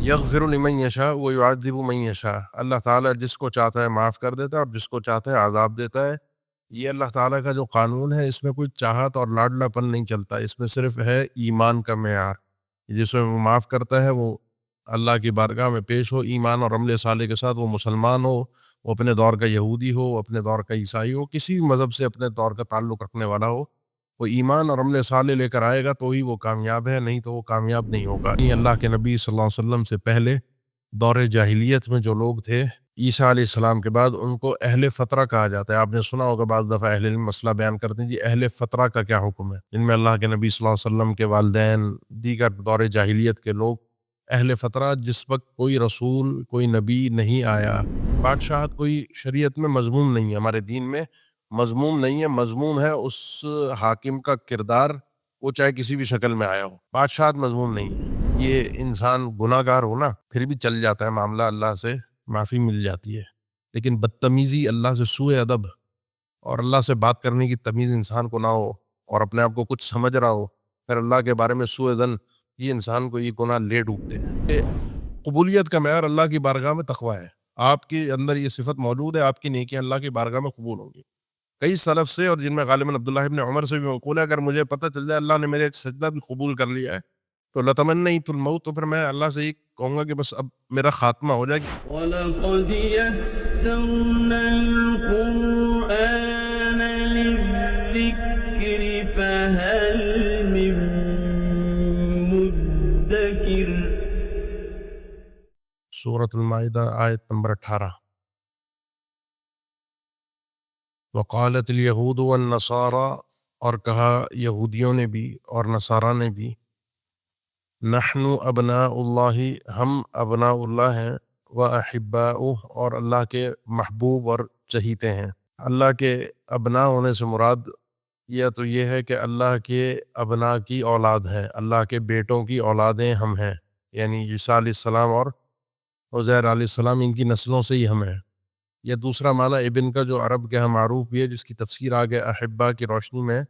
یغفر لمن یشاء ویعذب من یشاء، اللہ تعالیٰ جس کو چاہتا ہے معاف کر دیتا ہے اور جس کو چاہتا ہے عذاب دیتا ہے۔ یہ اللہ تعالیٰ کا جو قانون ہے، اس میں کوئی چاہت اور لاڈلا پن نہیں چلتا، اس میں صرف ہے ایمان کا معیار۔ جس میں وہ معاف کرتا ہے وہ اللہ کی بارگاہ میں پیش ہو ایمان اور عمل صالح کے ساتھ، وہ مسلمان ہو، وہ اپنے دور کا یہودی ہو، وہ اپنے دور کا عیسائی ہو، کسی بھی مذہب سے اپنے دور کا تعلق رکھنے والا ہو، وہ ایمان اور عمل صالح لے کر آئے گا تو ہی وہ کامیاب ہے، نہیں تو وہ کامیاب نہیں ہوگا۔ اللہ کے نبی صلی اللہ علیہ وسلم سے پہلے دور جاہلیت میں جو لوگ تھے، عیسیٰ علیہ السلام کے بعد ان کو اہل فترہ کہا جاتا ہے۔ آپ نے سنا ہوگا بعض دفعہ اہل علم مسئلہ بیان کرتے ہیں جی اہل فترہ کا کیا حکم ہے، جن میں اللہ کے نبی صلی اللہ علیہ وسلم کے والدین، دیگر دور جاہلیت کے لوگ اہل فترہ، جس وقت کوئی رسول، کوئی نبی نہیں آیا، بادشاہت کوئی شریعت میں مضمون نہیں ہے، ہمارے دین میں مضمون نہیں ہے، مضمون ہے اس حاکم کا کردار، وہ چاہے کسی بھی شکل میں آیا ہو، بادشاہت مضمون نہیں ہے۔ یہ انسان گناہ گار ہو نا، پھر بھی چل جاتا ہے معاملہ، اللہ سے معافی مل جاتی ہے، لیکن بدتمیزی، اللہ سے سوء ادب اور اللہ سے بات کرنے کی تمیز انسان کو نہ ہو اور اپنے آپ کو کچھ سمجھ رہا ہو، پھر اللہ کے بارے میں سوء ظن، یہ انسان کو یہ گناہ لے ڈوبتے ہیں۔ قبولیت کا معیار اللہ کی بارگاہ میں تقویٰ ہے، آپ کے اندر یہ صفت موجود ہے، آپ کی نیکیاں اللہ کی بارگاہ میں قبول ہوں گی۔ کئی سلف سے، اور جن میں غالباً عبداللہ ابن عمر سے بھی منقول ہے، اگر مجھے پتہ چل جائے اللہ نے میرے سجدہ بھی قبول کر لیا ہے تو لتمنیت الموت، تو پھر میں اللہ سے یہ کہوں گا کہ بس اب میرا خاتمہ ہو جائے۔ وَلَقَدْ يَسَّرْنَا الْقُرْآنَ لِلذِّكْرِ فَهَلْ مِن مُّدَّكِرٍ۔ سورۃ المائدہ آیت نمبر 18۔ وقالت الیہود والنصارى، اور کہا یہودیوں نے بھی اور نصارہ نے بھی، نحن ابناء اللہ، ہم ابناء اللہ ہیں، واحباؤہ، اور اللہ کے محبوب اور چہیتے ہیں۔ اللہ کے ابناء ہونے سے مراد یا تو یہ ہے کہ اللہ کے ابناء کی اولاد ہیں، اللہ کے بیٹوں کی اولادیں ہم ہیں، یعنی عیسیٰ علیہ السلام اور عزیر علیہ السلام، ان کی نسلوں سے ہی ہم ہیں۔ یا دوسرا معنی ابن کا جو عرب کے ہاں معروف بھی ہے، جس کی تفسیر آگے احبا کی روشنی میں،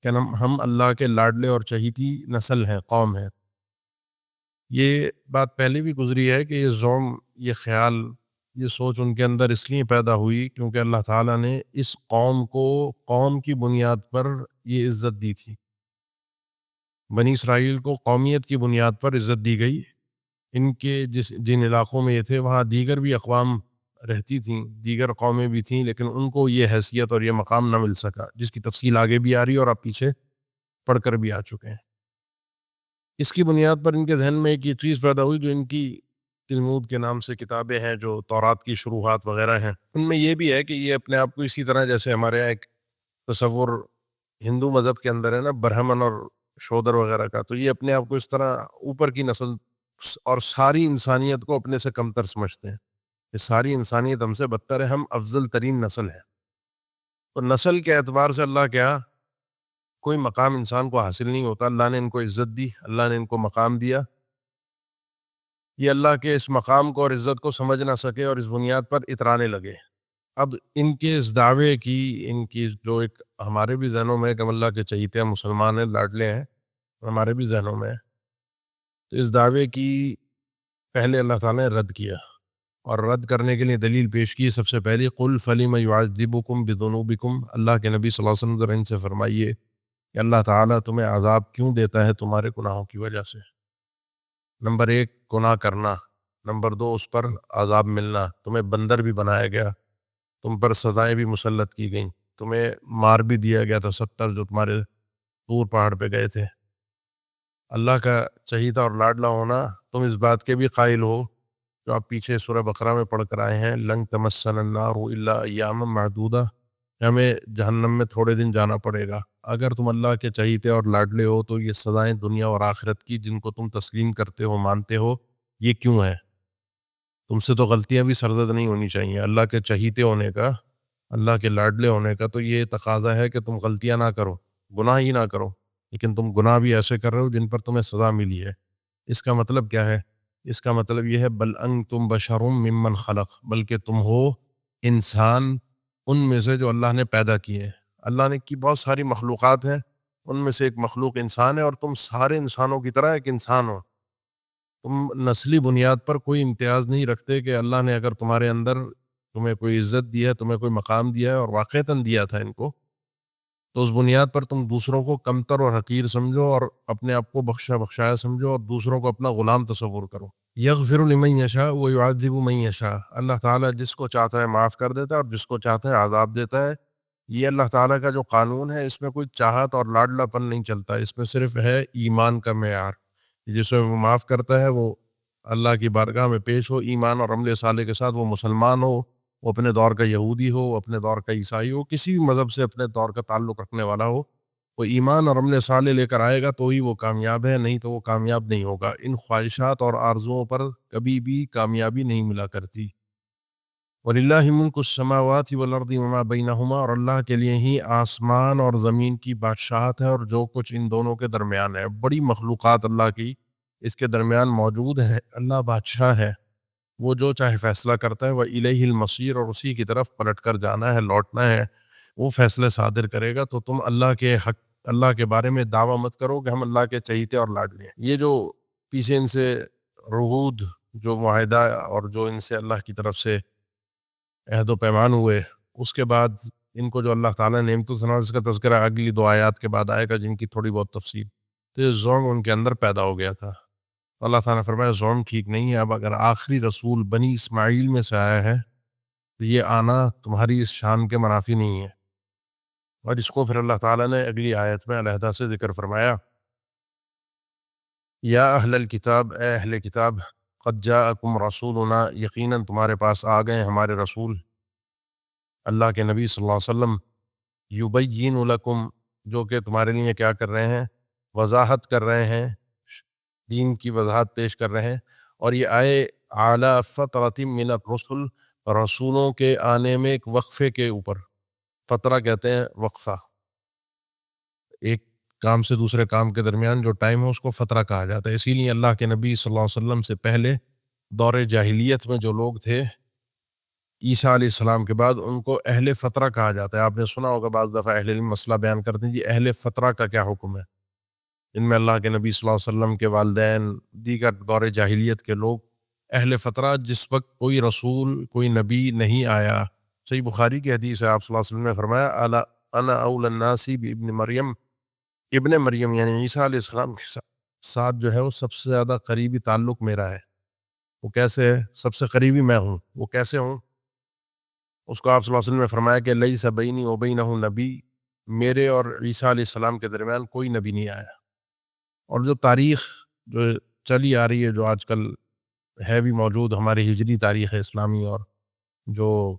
کہ ہم اللہ کے لاڈلے اور چہیتی نسل ہیں، قوم ہیں۔ یہ بات پہلے بھی گزری ہے کہ یہ زوم، یہ خیال، یہ سوچ ان کے اندر اس لیے پیدا ہوئی کیونکہ اللہ تعالیٰ نے اس قوم کو قوم کی بنیاد پر یہ عزت دی تھی۔ بنی اسرائیل کو قومیت کی بنیاد پر عزت دی گئی۔ ان کے جن علاقوں میں یہ تھے وہاں دیگر بھی اقوام رہتی تھیں، دیگر قومیں بھی تھیں، لیکن ان کو یہ حیثیت اور یہ مقام نہ مل سکا، جس کی تفصیل آگے بھی آ رہی ہے اور آپ پیچھے پڑھ کر بھی آ چکے ہیں۔ اس کی بنیاد پر ان کے ذہن میں ایک یہ چیز پیدا ہوئی، جو ان کی تلمود کے نام سے کتابیں ہیں، جو تورات کی شروحات وغیرہ ہیں، ان میں یہ بھی ہے کہ یہ اپنے آپ کو اسی طرح جیسے ہمارے یہاں ایک تصور ہندو مذہب کے اندر ہے نا، برہمن اور شودر وغیرہ کا، تو یہ اپنے آپ کو اس طرح اوپر کی نسل اور ساری انسانیت کو اپنے سے کمتر سمجھتے ہیں، کہ ساری انسانیت ہم سے بدتر ہے، ہم افضل ترین نسل ہے۔ تو نسل کے اعتبار سے اللہ کیا کوئی مقام انسان کو حاصل نہیں ہوتا، اللہ نے ان کو عزت دی، اللہ نے ان کو مقام دیا۔ یہ اللہ کے اس مقام کو اور عزت کو سمجھ نہ سکے اور اس بنیاد پر اترانے لگے۔ اب ان کے اس دعوے کی، ان کی جو ایک ہمارے بھی ذہنوں میں کہ ہم اللہ کے چہیتے ہیں، مسلمان ہیں، لاڈلے ہیں، ہمارے بھی ذہنوں میں، تو اس دعوے کی پہلے اللہ تعالیٰ نے رد کیا، اور رد کرنے کے لیے دلیل پیش کی۔ سب سے پہلی قل فلم یعذبکم بذنوبکم، اللہ کے نبی صلی اللہ علیہ وسلم ذرا ان سے فرمائیے کہ اللہ تعالیٰ تمہیں عذاب کیوں دیتا ہے تمہارے گناہوں کی وجہ سے۔ نمبر 1 گناہ کرنا، نمبر 2 اس پر عذاب ملنا، تمہیں بندر بھی بنایا گیا، تم پر سزائیں بھی مسلط کی گئیں، تمہیں مار بھی دیا گیا تھا 70 جو تمہارے طور پہاڑ پہ گئے تھے۔ اللہ کا چہیتا اور لاڈلا ہونا، تم اس بات کے بھی قائل ہو جو آپ پیچھے سورہ بقرہ میں پڑھ کر آئے ہیں، لن تمسنا النار الا ایاما معدودہ، ہمیں جہنم میں تھوڑے دن جانا پڑے گا۔ اگر تم اللہ کے چہیتے اور لاڈلے ہو تو یہ سزائیں دنیا اور آخرت کی، جن کو تم تسلیم کرتے ہو، مانتے ہو، یہ کیوں ہے؟ تم سے تو غلطیاں بھی سرزد نہیں ہونی چاہیے۔ اللہ کے چہیتے ہونے کا، اللہ کے لاڈلے ہونے کا تو یہ تقاضا ہے کہ تم غلطیاں نہ کرو، گناہ ہی نہ کرو، لیکن تم گناہ بھی ایسے کر رہے ہو جن پر تمہیں سزا ملی ہے۔ اس کا مطلب کیا ہے؟ اس کا مطلب یہ ہے بل انتم بشر ممن خلق، بلکہ تم ہو انسان ان میں سے جو اللہ نے پیدا کیے ہیں۔ اللہ نے کی بہت ساری مخلوقات ہیں، ان میں سے ایک مخلوق انسان ہے، اور تم سارے انسانوں کی طرح ایک انسان ہو۔ تم نسلی بنیاد پر کوئی امتیاز نہیں رکھتے کہ اللہ نے اگر تمہارے اندر تمہیں کوئی عزت دی ہے، تمہیں کوئی مقام دیا ہے اور واقعتاً دیا تھا ان کو، تو اس بنیاد پر تم دوسروں کو کمتر اور حقیر سمجھو اور اپنے آپ کو بخشایا سمجھو اور دوسروں کو اپنا غلام تصور کرو۔ یغفر لمن یشاء ویعذب من یشاء، اللہ تعالیٰ جس کو چاہتا ہے معاف کر دیتا ہے اور جس کو چاہتا ہے عذاب دیتا ہے۔ یہ اللہ تعالیٰ کا جو قانون ہے، اس میں کوئی چاہت اور لاڈلا پن نہیں چلتا، اس میں صرف ہے ایمان کا معیار۔ جس میں وہ معاف کرتا ہے وہ اللہ کی بارگاہ میں پیش ہو ایمان اور عمل صالح کے ساتھ، وہ مسلمان ہو، وہ اپنے دور کا یہودی ہو، اپنے دور کا عیسائی ہو، کسی بھی مذہب سے اپنے دور کا تعلق رکھنے والا ہو، وہ ایمان اور عمل صالح لے کر آئے گا تو ہی وہ کامیاب ہے، نہیں تو وہ کامیاب نہیں ہوگا۔ ان خواہشات اور آرزوؤں پر کبھی بھی کامیابی نہیں ملا کرتی۔ وَلِلَّهِ مُلْكُ السَّمَاوَاتِ وَالْأَرْضِ وَمَا بَيْنَهُمَا، اور اللہ کے لیے ہی آسمان اور زمین کی بادشاہت ہے اور جو کچھ ان دونوں کے درمیان ہے۔ بڑی مخلوقات اللہ کی اس کے درمیان موجود ہے۔ اللہ بادشاہ ہے، وہ جو چاہے فیصلہ کرتا ہے، وَإِلَيْهِ الْمَصِيرُ، اور اسی کی طرف پلٹ کر جانا ہے، لوٹنا ہے، وہ فیصلے صادر کرے گا۔ تو تم اللہ کے بارے میں دعویٰ مت کرو کہ ہم اللہ کے چہیتے اور لاڈلے ہیں۔ یہ جو پیچھے ان سے عہود، جو معاہدہ اور جو ان سے اللہ کی طرف سے عہد و پیمان ہوئے، اس کے بعد ان کو جو اللہ تعالیٰ نے نعمت و ثنا، اس کا تذکرہ اگلی 2 آیات کے بعد آئے گا جن کی تھوڑی بہت تفصیل، تو یہ ظلم ان کے اندر پیدا ہو گیا تھا۔ اللہ تعالیٰ نے فرمایا ظلم ٹھیک نہیں ہے۔ اب اگر آخری رسول بنی اسماعیل میں سے آیا ہے تو یہ آنا تمہاری اس شان کے منافی نہیں ہے۔ اور اس کو پھر اللہ تعالیٰ نے اگلی آیت میں علیحدہ سے ذکر فرمایا، یا اہل الکتاب، اے اہل کتاب، قد جاءکم رسولنا، یقیناً تمہارے پاس آ گئے ہمارے رسول، اللہ کے نبی صلی اللہ علیہ وسلم، یبین لکم، جو کہ تمہارے لیے کیا کر رہے ہیں؟ وضاحت کر رہے ہیں، دین کی وضاحت پیش کر رہے ہیں۔ اور یہ آئے اعلیٰ فترۃ من الرسل، رسولوں کے آنے میں ایک وقفے کے اوپر، فترہ کہتے ہیں وقفہ، ایک کام سے دوسرے کام کے درمیان جو ٹائم ہے اس کو فترہ کہا جاتا ہے۔ اسی لیے اللہ کے نبی صلی اللہ علیہ وسلم سے پہلے دور جاہلیت میں جو لوگ تھے، عیسیٰ علیہ السلام کے بعد، ان کو اہل فترہ کہا جاتا ہے۔ آپ نے سنا ہوگا بعض دفعہ اہل علم مسئلہ بیان کرتے ہیں، جی اہل فترہ کا کیا حکم ہے؟ ان میں اللہ کے نبی صلی اللہ علیہ وسلم کے والدین، دیگر دور جاہلیت کے لوگ اہل فترہ، جس وقت کوئی رسول، کوئی نبی نہیں آیا۔ صحیح بخاری کی حدیث ہے، آپ صلی اللہ علیہ وسلم نے فرمایا، انا اول الناس بابن مریم، ابن مریم یعنی عیسیٰ علیہ السلام کے ساتھ جو ہے وہ سب سے زیادہ قریبی تعلق میرا ہے۔ وہ کیسے ہے؟ سب سے قریبی میں ہوں۔ وہ کیسے ہوں؟ اس کو آپ صلی اللہ علیہ وسلم نے فرمایا کہ لیس بینی و بینہ نبی، میرے اور عیسیٰ علیہ السلام کے درمیان کوئی نبی نہیں آیا۔ اور جو تاریخ جو چلی آ رہی ہے، جو آج کل ہے بھی موجود، ہماری ہجری تاریخ ہے اسلامی، اور جو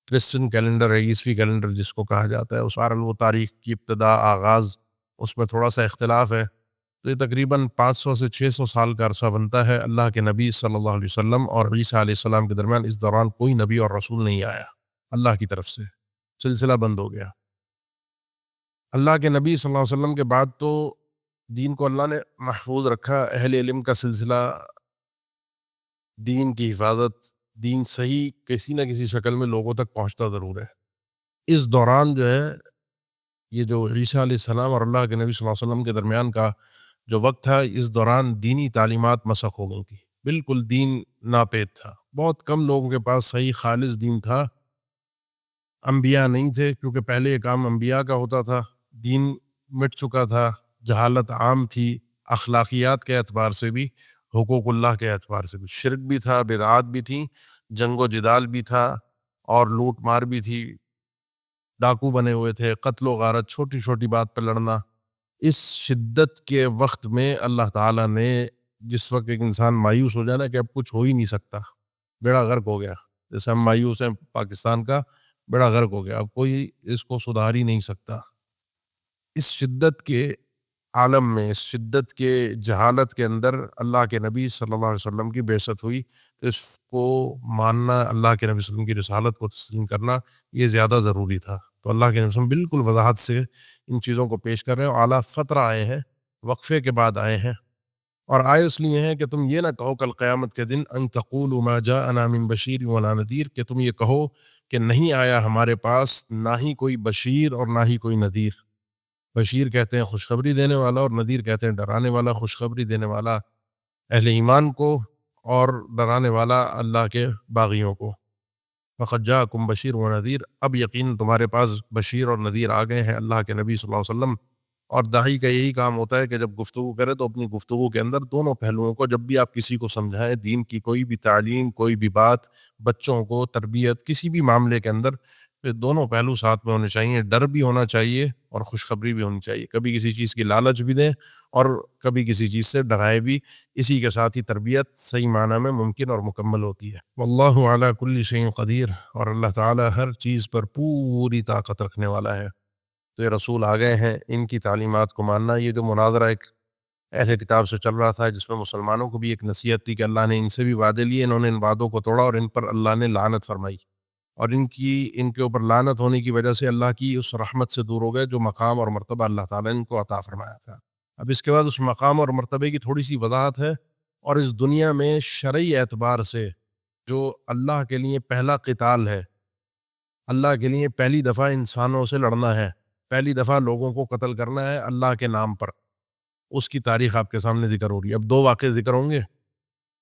کرسچن کیلنڈر ہے، عیسوی کیلنڈر جس کو کہا جاتا ہے، اس وہ تاریخ کی ابتدا، آغاز، اس میں تھوڑا سا اختلاف ہے۔ تو یہ تقریباً 500 سے 600 سال کا عرصہ بنتا ہے۔ اللہ کے نبی صلی اللہ علیہ وسلم اور عیسیٰ علیہ السلام کے درمیان اس دوران کوئی نبی اور رسول نہیں آیا اللہ کی طرف سے، سلسلہ بند ہو گیا۔ اللہ کے نبی صلی اللہ علیہ وسلم کے بعد تو دین کو اللہ نے محفوظ رکھا، اہل علم کا سلسلہ، دین کی حفاظت، دین صحیح کسی نہ کسی شکل میں لوگوں تک پہنچتا ضرور ہے۔ اس دوران جو ہے، یہ جو عیسیٰ علیہ السلام اور اللہ کے نبی صلی اللہ علیہ وسلم کے درمیان کا جو وقت تھا، اس دوران دینی تعلیمات مسخ ہو گئی تھی، بالکل دین ناپید تھا، بہت کم لوگوں کے پاس صحیح خالص دین تھا، انبیاء نہیں تھے، کیونکہ پہلے یہ کام انبیاء کا ہوتا تھا، دین مٹ چکا تھا، جہالت عام تھی، اخلاقیات کے اعتبار سے بھی، حقوق اللہ کے اعتبار سے بھی، شرک بھی تھا، بدعات بھی تھی، جنگ و جدال بھی تھا، اور لوٹ مار بھی تھی، ڈاکو بنے ہوئے تھے، قتل و غارت، چھوٹی چھوٹی بات پہ لڑنا۔ اس شدت کے وقت میں اللہ تعالیٰ نے، جس وقت ایک انسان مایوس ہو جانا کہ اب کچھ ہو ہی نہیں سکتا، بیڑا غرق ہو گیا، جیسے ہم مایوس ہیں پاکستان کا بیڑا غرق ہو گیا، اب کوئی اس کو سدھار ہی نہیں سکتا، اس شدت کے عالم میں، اس شدت کے جہالت کے اندر اللہ کے نبی صلی اللہ علیہ وسلم کی بعثت ہوئی، تو اس کو ماننا، اللہ کے نبی صلی اللہ علیہ وسلم کی رسالت کو تسلیم کرنا، یہ زیادہ ضروری تھا۔ تو اللہ کے نبی صلی اللہ علیہ وسلم بالکل وضاحت سے ان چیزوں کو پیش کر رہے ہیں، اعلیٰ فترہ آئے ہیں، وقفے کے بعد آئے ہیں، اور آئے اس لیے ہیں کہ تم یہ نہ کہو کل قیامت کے دن، ان تقولوا ما جاءنا من بشیر ولا نذیر، کہ تم یہ کہو کہ نہیں آیا ہمارے پاس نہ ہی کوئی بشیر اور نہ ہی کوئی نذیر۔ بشیر کہتے ہیں خوشخبری دینے والا، اور نذیر کہتے ہیں ڈرانے والا، خوشخبری دینے والا اہل ایمان کو اور ڈرانے والا اللہ کے باغیوں کو۔ فقد جاءکم بشیر و نذیر، اب یقین تمہارے پاس بشیر اور نذیر آ گئے ہیں اللہ کے نبی صلی اللہ علیہ وسلم۔ اور داعی کا یہی کام ہوتا ہے کہ جب گفتگو کرے تو اپنی گفتگو کے اندر دونوں پہلوؤں کو، جب بھی آپ کسی کو سمجھائیں، دین کی کوئی بھی تعلیم، کوئی بھی بات، بچوں کو تربیت، کسی بھی معاملے کے اندر دونوں پہلو ساتھ میں ہونے چاہیے۔ ڈر بھی ہونا چاہیے اور خوشخبری بھی ہونی چاہیے، کبھی کسی چیز کی لالچ بھی دیں اور کبھی کسی چیز سے ڈرائے بھی، اسی کے ساتھ ہی تربیت صحیح معنی میں ممکن اور مکمل ہوتی ہے۔ واللہ علی کل شیء قدیر، اور اللہ تعالی ہر چیز پر پوری طاقت رکھنے والا ہے۔ تو یہ رسول آ گئے ہیں، ان کی تعلیمات کو ماننا۔ یہ جو مناظرہ ایک اہل کتاب سے چل رہا تھا، جس میں مسلمانوں کو بھی ایک نصیحت تھی کہ اللہ نے ان سے بھی وعدے لیے، انہوں نے ان وعدوں کو توڑا اور ان پر اللہ نے لعنت فرمائی، اور ان کے اوپر لعنت ہونے کی وجہ سے اللہ کی اس رحمت سے دور ہو گئے جو مقام اور مرتبہ اللہ تعالیٰ نے ان کو عطا فرمایا تھا۔ اب اس کے بعد اس مقام اور مرتبے کی تھوڑی سی وضاحت ہے، اور اس دنیا میں شرعی اعتبار سے جو اللہ کے لیے پہلا قتال ہے، اللہ کے لیے پہلی دفعہ انسانوں سے لڑنا ہے، پہلی دفعہ لوگوں کو قتل کرنا ہے اللہ کے نام پر، اس کی تاریخ آپ کے سامنے ذکر ہو رہی ہے۔ اب دو واقعے ذکر ہوں گے،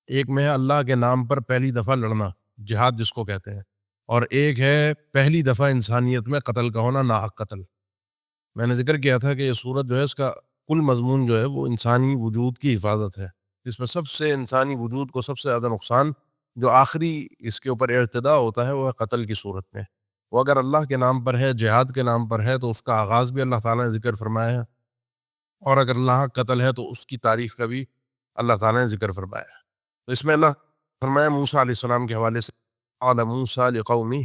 ایک میں ہے اللہ کے نام پر پہلی دفعہ لڑنا، جہاد جس کو کہتے ہیں، اور ایک ہے پہلی دفعہ انسانیت میں قتل کا ہونا، ناحق قتل۔ میں نے ذکر کیا تھا کہ یہ صورت جو ہے، اس کا کل مضمون جو ہے وہ انسانی وجود کی حفاظت ہے، جس میں سب سے انسانی وجود کو سب سے زیادہ نقصان جو آخری اس کے اوپر ارتدا ہوتا ہے وہ ہے قتل کی صورت میں۔ وہ اگر اللہ کے نام پر ہے، جہاد کے نام پر ہے، تو اس کا آغاز بھی اللہ تعالیٰ نے ذکر فرمایا ہے، اور اگر ناحق قتل ہے تو اس کی تاریخ کا بھی اللہ تعالیٰ نے ذکر فرمایا ہے۔ تو اس میں اللہ فرمایا موسیٰ علیہ السلام کے حوالے سے، قال موسیٰ لقومہ،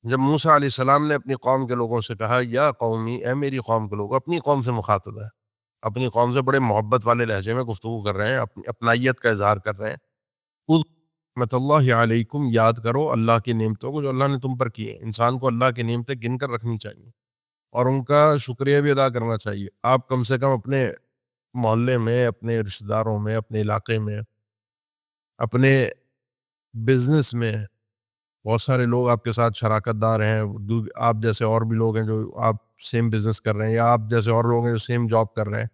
جب موسیٰ علیہ السلام نے اپنی قوم کے لوگوں سے کہا، یا قومی، اے میری قوم کے لوگوں، اپنی قوم سے مخاطب ہے، اپنی قوم سے بڑے محبت والے لہجے میں گفتگو کر رہے ہیں، اپنی اپنائیت کا اظہار کر رہے ہیں۔ نعمت اللہ علیکم، یاد کرو اللہ کی نعمتوں کو جو اللہ نے تم پر کی ہے۔ انسان کو اللہ کی نعمتیں گن کر رکھنی چاہیے اور ان کا شکریہ بھی ادا کرنا چاہیے۔ آپ کم سے کم اپنے محلے میں، اپنے رشتہ داروں میں، اپنے علاقے میں، اپنے بزنس میں بہت سارے لوگ آپ کے ساتھ شراکت دار ہیں، آپ جیسے اور بھی لوگ ہیں جو آپ سیم بزنس کر رہے ہیں، یا آپ جیسے اور لوگ ہیں جو سیم جاب کر رہے ہیں،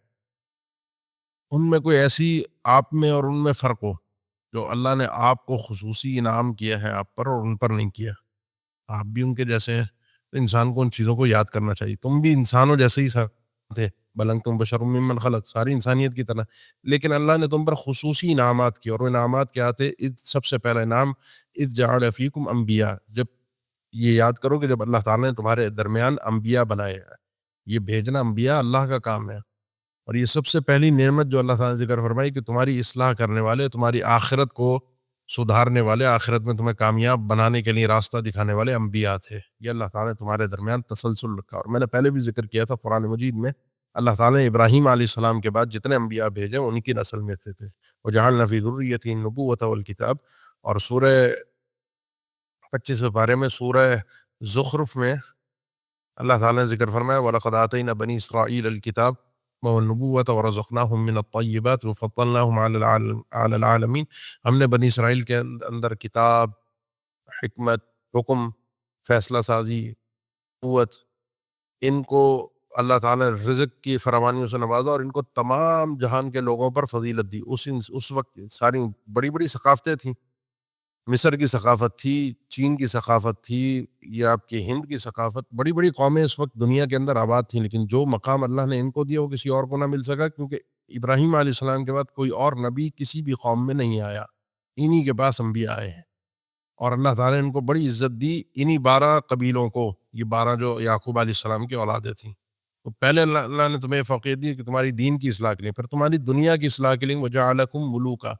ان میں کوئی ایسی آپ میں اور ان میں فرق ہو جو اللہ نے آپ کو خصوصی انعام کیا ہے آپ پر اور ان پر نہیں کیا، آپ بھی ان کے جیسے ہیں، تو انسان کو ان چیزوں کو یاد کرنا چاہیے۔ تم بھی انسانوں جیسے ہی تھے، بل انتم بشر ممن خلق، ساری انسانیت کی طرح، لیکن اللہ نے تم پر خصوصی انعامات کیے، اور وہ انعامات کیا تھے؟ سب سے پہلا انعام اذ جعل فیکم انبیاء، جب یہ یاد کرو کہ جب اللہ تعالیٰ نے تمہارے درمیان انبیاء بنائے ہیں، یہ بھیجنا انبیاء اللہ کا کام ہے، اور یہ سب سے پہلی نعمت جو اللہ تعالیٰ نے ذکر فرمائی کہ تمہاری اصلاح کرنے والے، تمہاری آخرت کو سدھارنے والے، آخرت میں تمہیں کامیاب بنانے کے لیے راستہ دکھانے والے انبیاء تھے۔ یہ اللہ تعالیٰ نے تمہارے درمیان تسلسل رکھا، اور میں نے پہلے بھی ذکر کیا تھا قرآن مجید میں اللہ تعالیٰ نے ابراہیم علیہ السلام کے بعد جتنے انبیاء بھیجے ان کی نسل میں سے تھے۔ وجعلنا فی ذریتہ النبوۃ والکتاب، اور سورہ 25 پارے میں سورہ زخرف میں اللہ تعالیٰ نے ذکر فرمایا وَلَقَدْ آتَيْنَا بَنِي إِسْرَائِيلَ الْكِتَابَ وَالنُّبُوَّةَ وَرَزَقْنَاهُم مِّنَ الطَّيِّبَاتِ وَفَضَّلْنَاهُمْ عَلَى الْعَالَمِينَ، ہم نے بنی اسرائیل کے اندر کتاب، حکمت، حکم، فیصلہ سازی، قوت، ان کو اللہ تعالیٰ نے رزق کی فراوانیوں سے نوازا اور ان کو تمام جہان کے لوگوں پر فضیلت دی۔ اس وقت ساری بڑی بڑی ثقافتیں تھیں، مصر کی ثقافت تھی، چین کی ثقافت تھی، یا آپ کی ہند کی ثقافت، بڑی بڑی قومیں اس وقت دنیا کے اندر آباد تھیں، لیکن جو مقام اللہ نے ان کو دیا وہ کسی اور کو نہ مل سکا، کیونکہ ابراہیم علیہ السلام کے بعد کوئی اور نبی کسی بھی قوم میں نہیں آیا، انہی کے پاس انبیاء آئے ہیں، اور اللہ تعالیٰ نے ان کو بڑی عزت دی، انہی 12 قبیلوں کو، یہ 12 جو یعقوب علیہ السلام کی اولادیں تھیں۔ تو پہلے اللہ نے تمہیں فوقیت دی کہ تمہاری دین کی اصلاح کے لیے، پھر تمہاری دنیا کی اصلاح کے لیے وجعلکم ملوکا،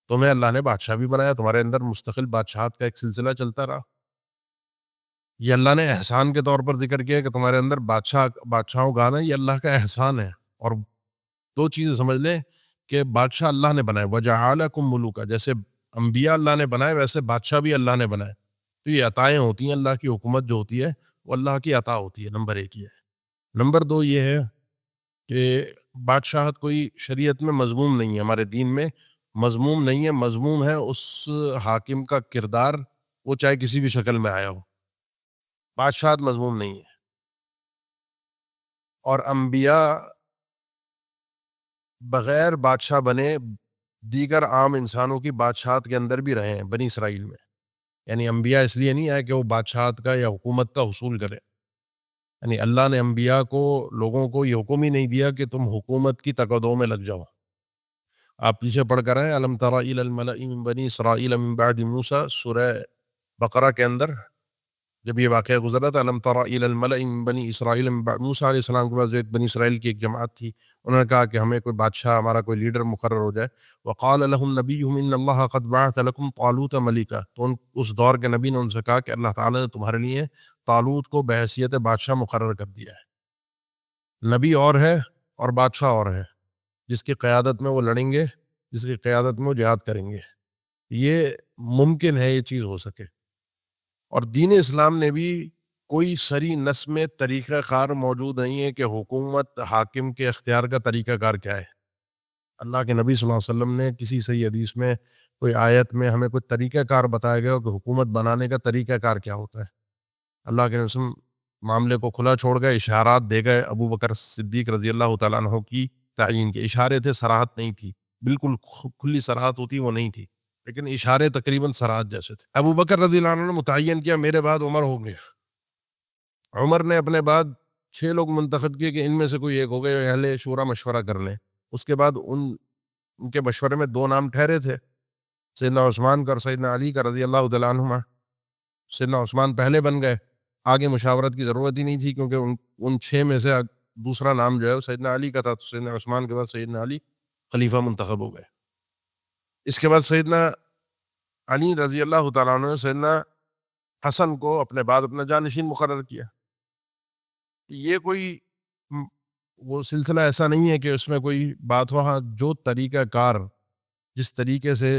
تمہیں اللہ نے بادشاہ بھی بنایا، تمہارے اندر مستقل بادشاہت کا ایک سلسلہ چلتا رہا۔ یہ اللہ نے احسان کے طور پر ذکر کیا کہ تمہارے اندر بادشاہوں کا آنا، یہ اللہ کا احسان ہے۔ اور دو چیزیں سمجھ لیں کہ بادشاہ اللہ نے بنائے، وجعلکم ملوکا، جیسے انبیاء اللہ نے بنائے ویسے بادشاہ بھی اللہ نے بنائے۔ تو یہ عطائیں ہوتی ہیں، اللہ کی حکومت جو ہوتی ہے وہ اللہ کی عطا ہوتی ہے، نمبر 1 یہ ہے۔ نمبر 2 یہ ہے کہ بادشاہت کوئی شریعت میں مذموم نہیں ہے، ہمارے دین میں مذموم نہیں ہے، مذموم ہے اس حاکم کا کردار، وہ چاہے کسی بھی شکل میں آیا ہو، بادشاہت مذموم نہیں ہے۔ اور انبیاء بغیر بادشاہ بنے دیگر عام انسانوں کی بادشاہت کے اندر بھی رہے ہیں بنی اسرائیل میں. یعنی انبیاء اس لیے نہیں آئے کہ وہ بادشاہت کا یا حکومت کا حصول کرے. یعنی اللہ نے انبیاء کو, لوگوں کو یہ حکم ہی نہیں دیا کہ تم حکومت کی تقاضوں میں لگ جاؤ. آپ پیچھے پڑھ کر آئے الم تر الی الملأ من بنی اسرائیل من بعد موسیٰ, سورہ بقرہ کے اندر جب یہ واقعہ گزرا تھا, الم تر الی الملأ من بنی اسرائیل من بعد موسیٰ علیہ السلام کے بعد ایک بنی اسرائیل کی ایک جماعت تھی, انہوں نے کہا کہ ہمیں کوئی بادشاہ, ہمارا کوئی لیڈر مقرر ہو جائے. وقال لهم نبیہم ان اللہ قد بعث لکم طالوت ملکا, تو اس دور کے نبی نے ان سے کہا کہ اللہ تعالیٰ نے تمہارے لیے طالوت کو بحیثیت بادشاہ مقرر کر دیا ہے. نبی اور ہے اور بادشاہ اور ہے, جس کی قیادت میں وہ لڑیں گے, جس کی قیادت میں وہ جہاد کریں گے. یہ ممکن ہے یہ چیز ہو سکے. اور دین اسلام نے بھی کوئی سری نص میں طریقہ کار موجود نہیں ہے کہ حکومت حاکم کے اختیار کا طریقہ کار کیا ہے. اللہ کے نبی صلی اللہ علیہ وسلم نے کسی صحیح حدیث میں کوئی آیت میں ہمیں کوئی طریقہ کار بتایا گیا کہ حکومت بنانے کا طریقہ کار کیا ہوتا ہے. اللہ کے نبی معاملے کو کھلا چھوڑ گئے, اشارات دے گئے. ابو بکر صدیق رضی اللہ تعالیٰ عنہ کی تعیین کے اشارے تھے, صراحت نہیں تھی, بالکل کھلی صراحت ہوتی وہ نہیں تھی, لیکن اشارے تقریباً صراحت جیسے تھے. ابو بکر رضی اللہ عنہ نے متعین کیا میرے بعد عمر ہوں گے. عمر نے اپنے بعد 6 لوگ منتخب کیے کہ ان میں سے کوئی ایک ہو گئے, اہل شورا مشورہ کر لیں. اس کے بعد ان کے مشورے میں 2 نام ٹھہرے تھے, سیدنا عثمان کا اور سیدنا علی کا رضی اللہ تعالیٰ عنہما. سیدنا عثمان پہلے بن گئے, آگے مشاورت کی ضرورت ہی نہیں تھی, کیونکہ ان 6 میں سے دوسرا نام جو ہے وہ سیدنا علی کا تھا, تو سیدنا عثمان کے بعد سیدنا علی خلیفہ منتخب ہو گئے. اس کے بعد سیدنا علی رضی اللہ تعالیٰ عنہ نے سیدنا حسن کو اپنے بعد اپنا جانشین مقرر کیا. یہ کوئی وہ سلسلہ ایسا نہیں ہے کہ اس میں کوئی بات ہوا. جو طریقہ کار جس طریقے سے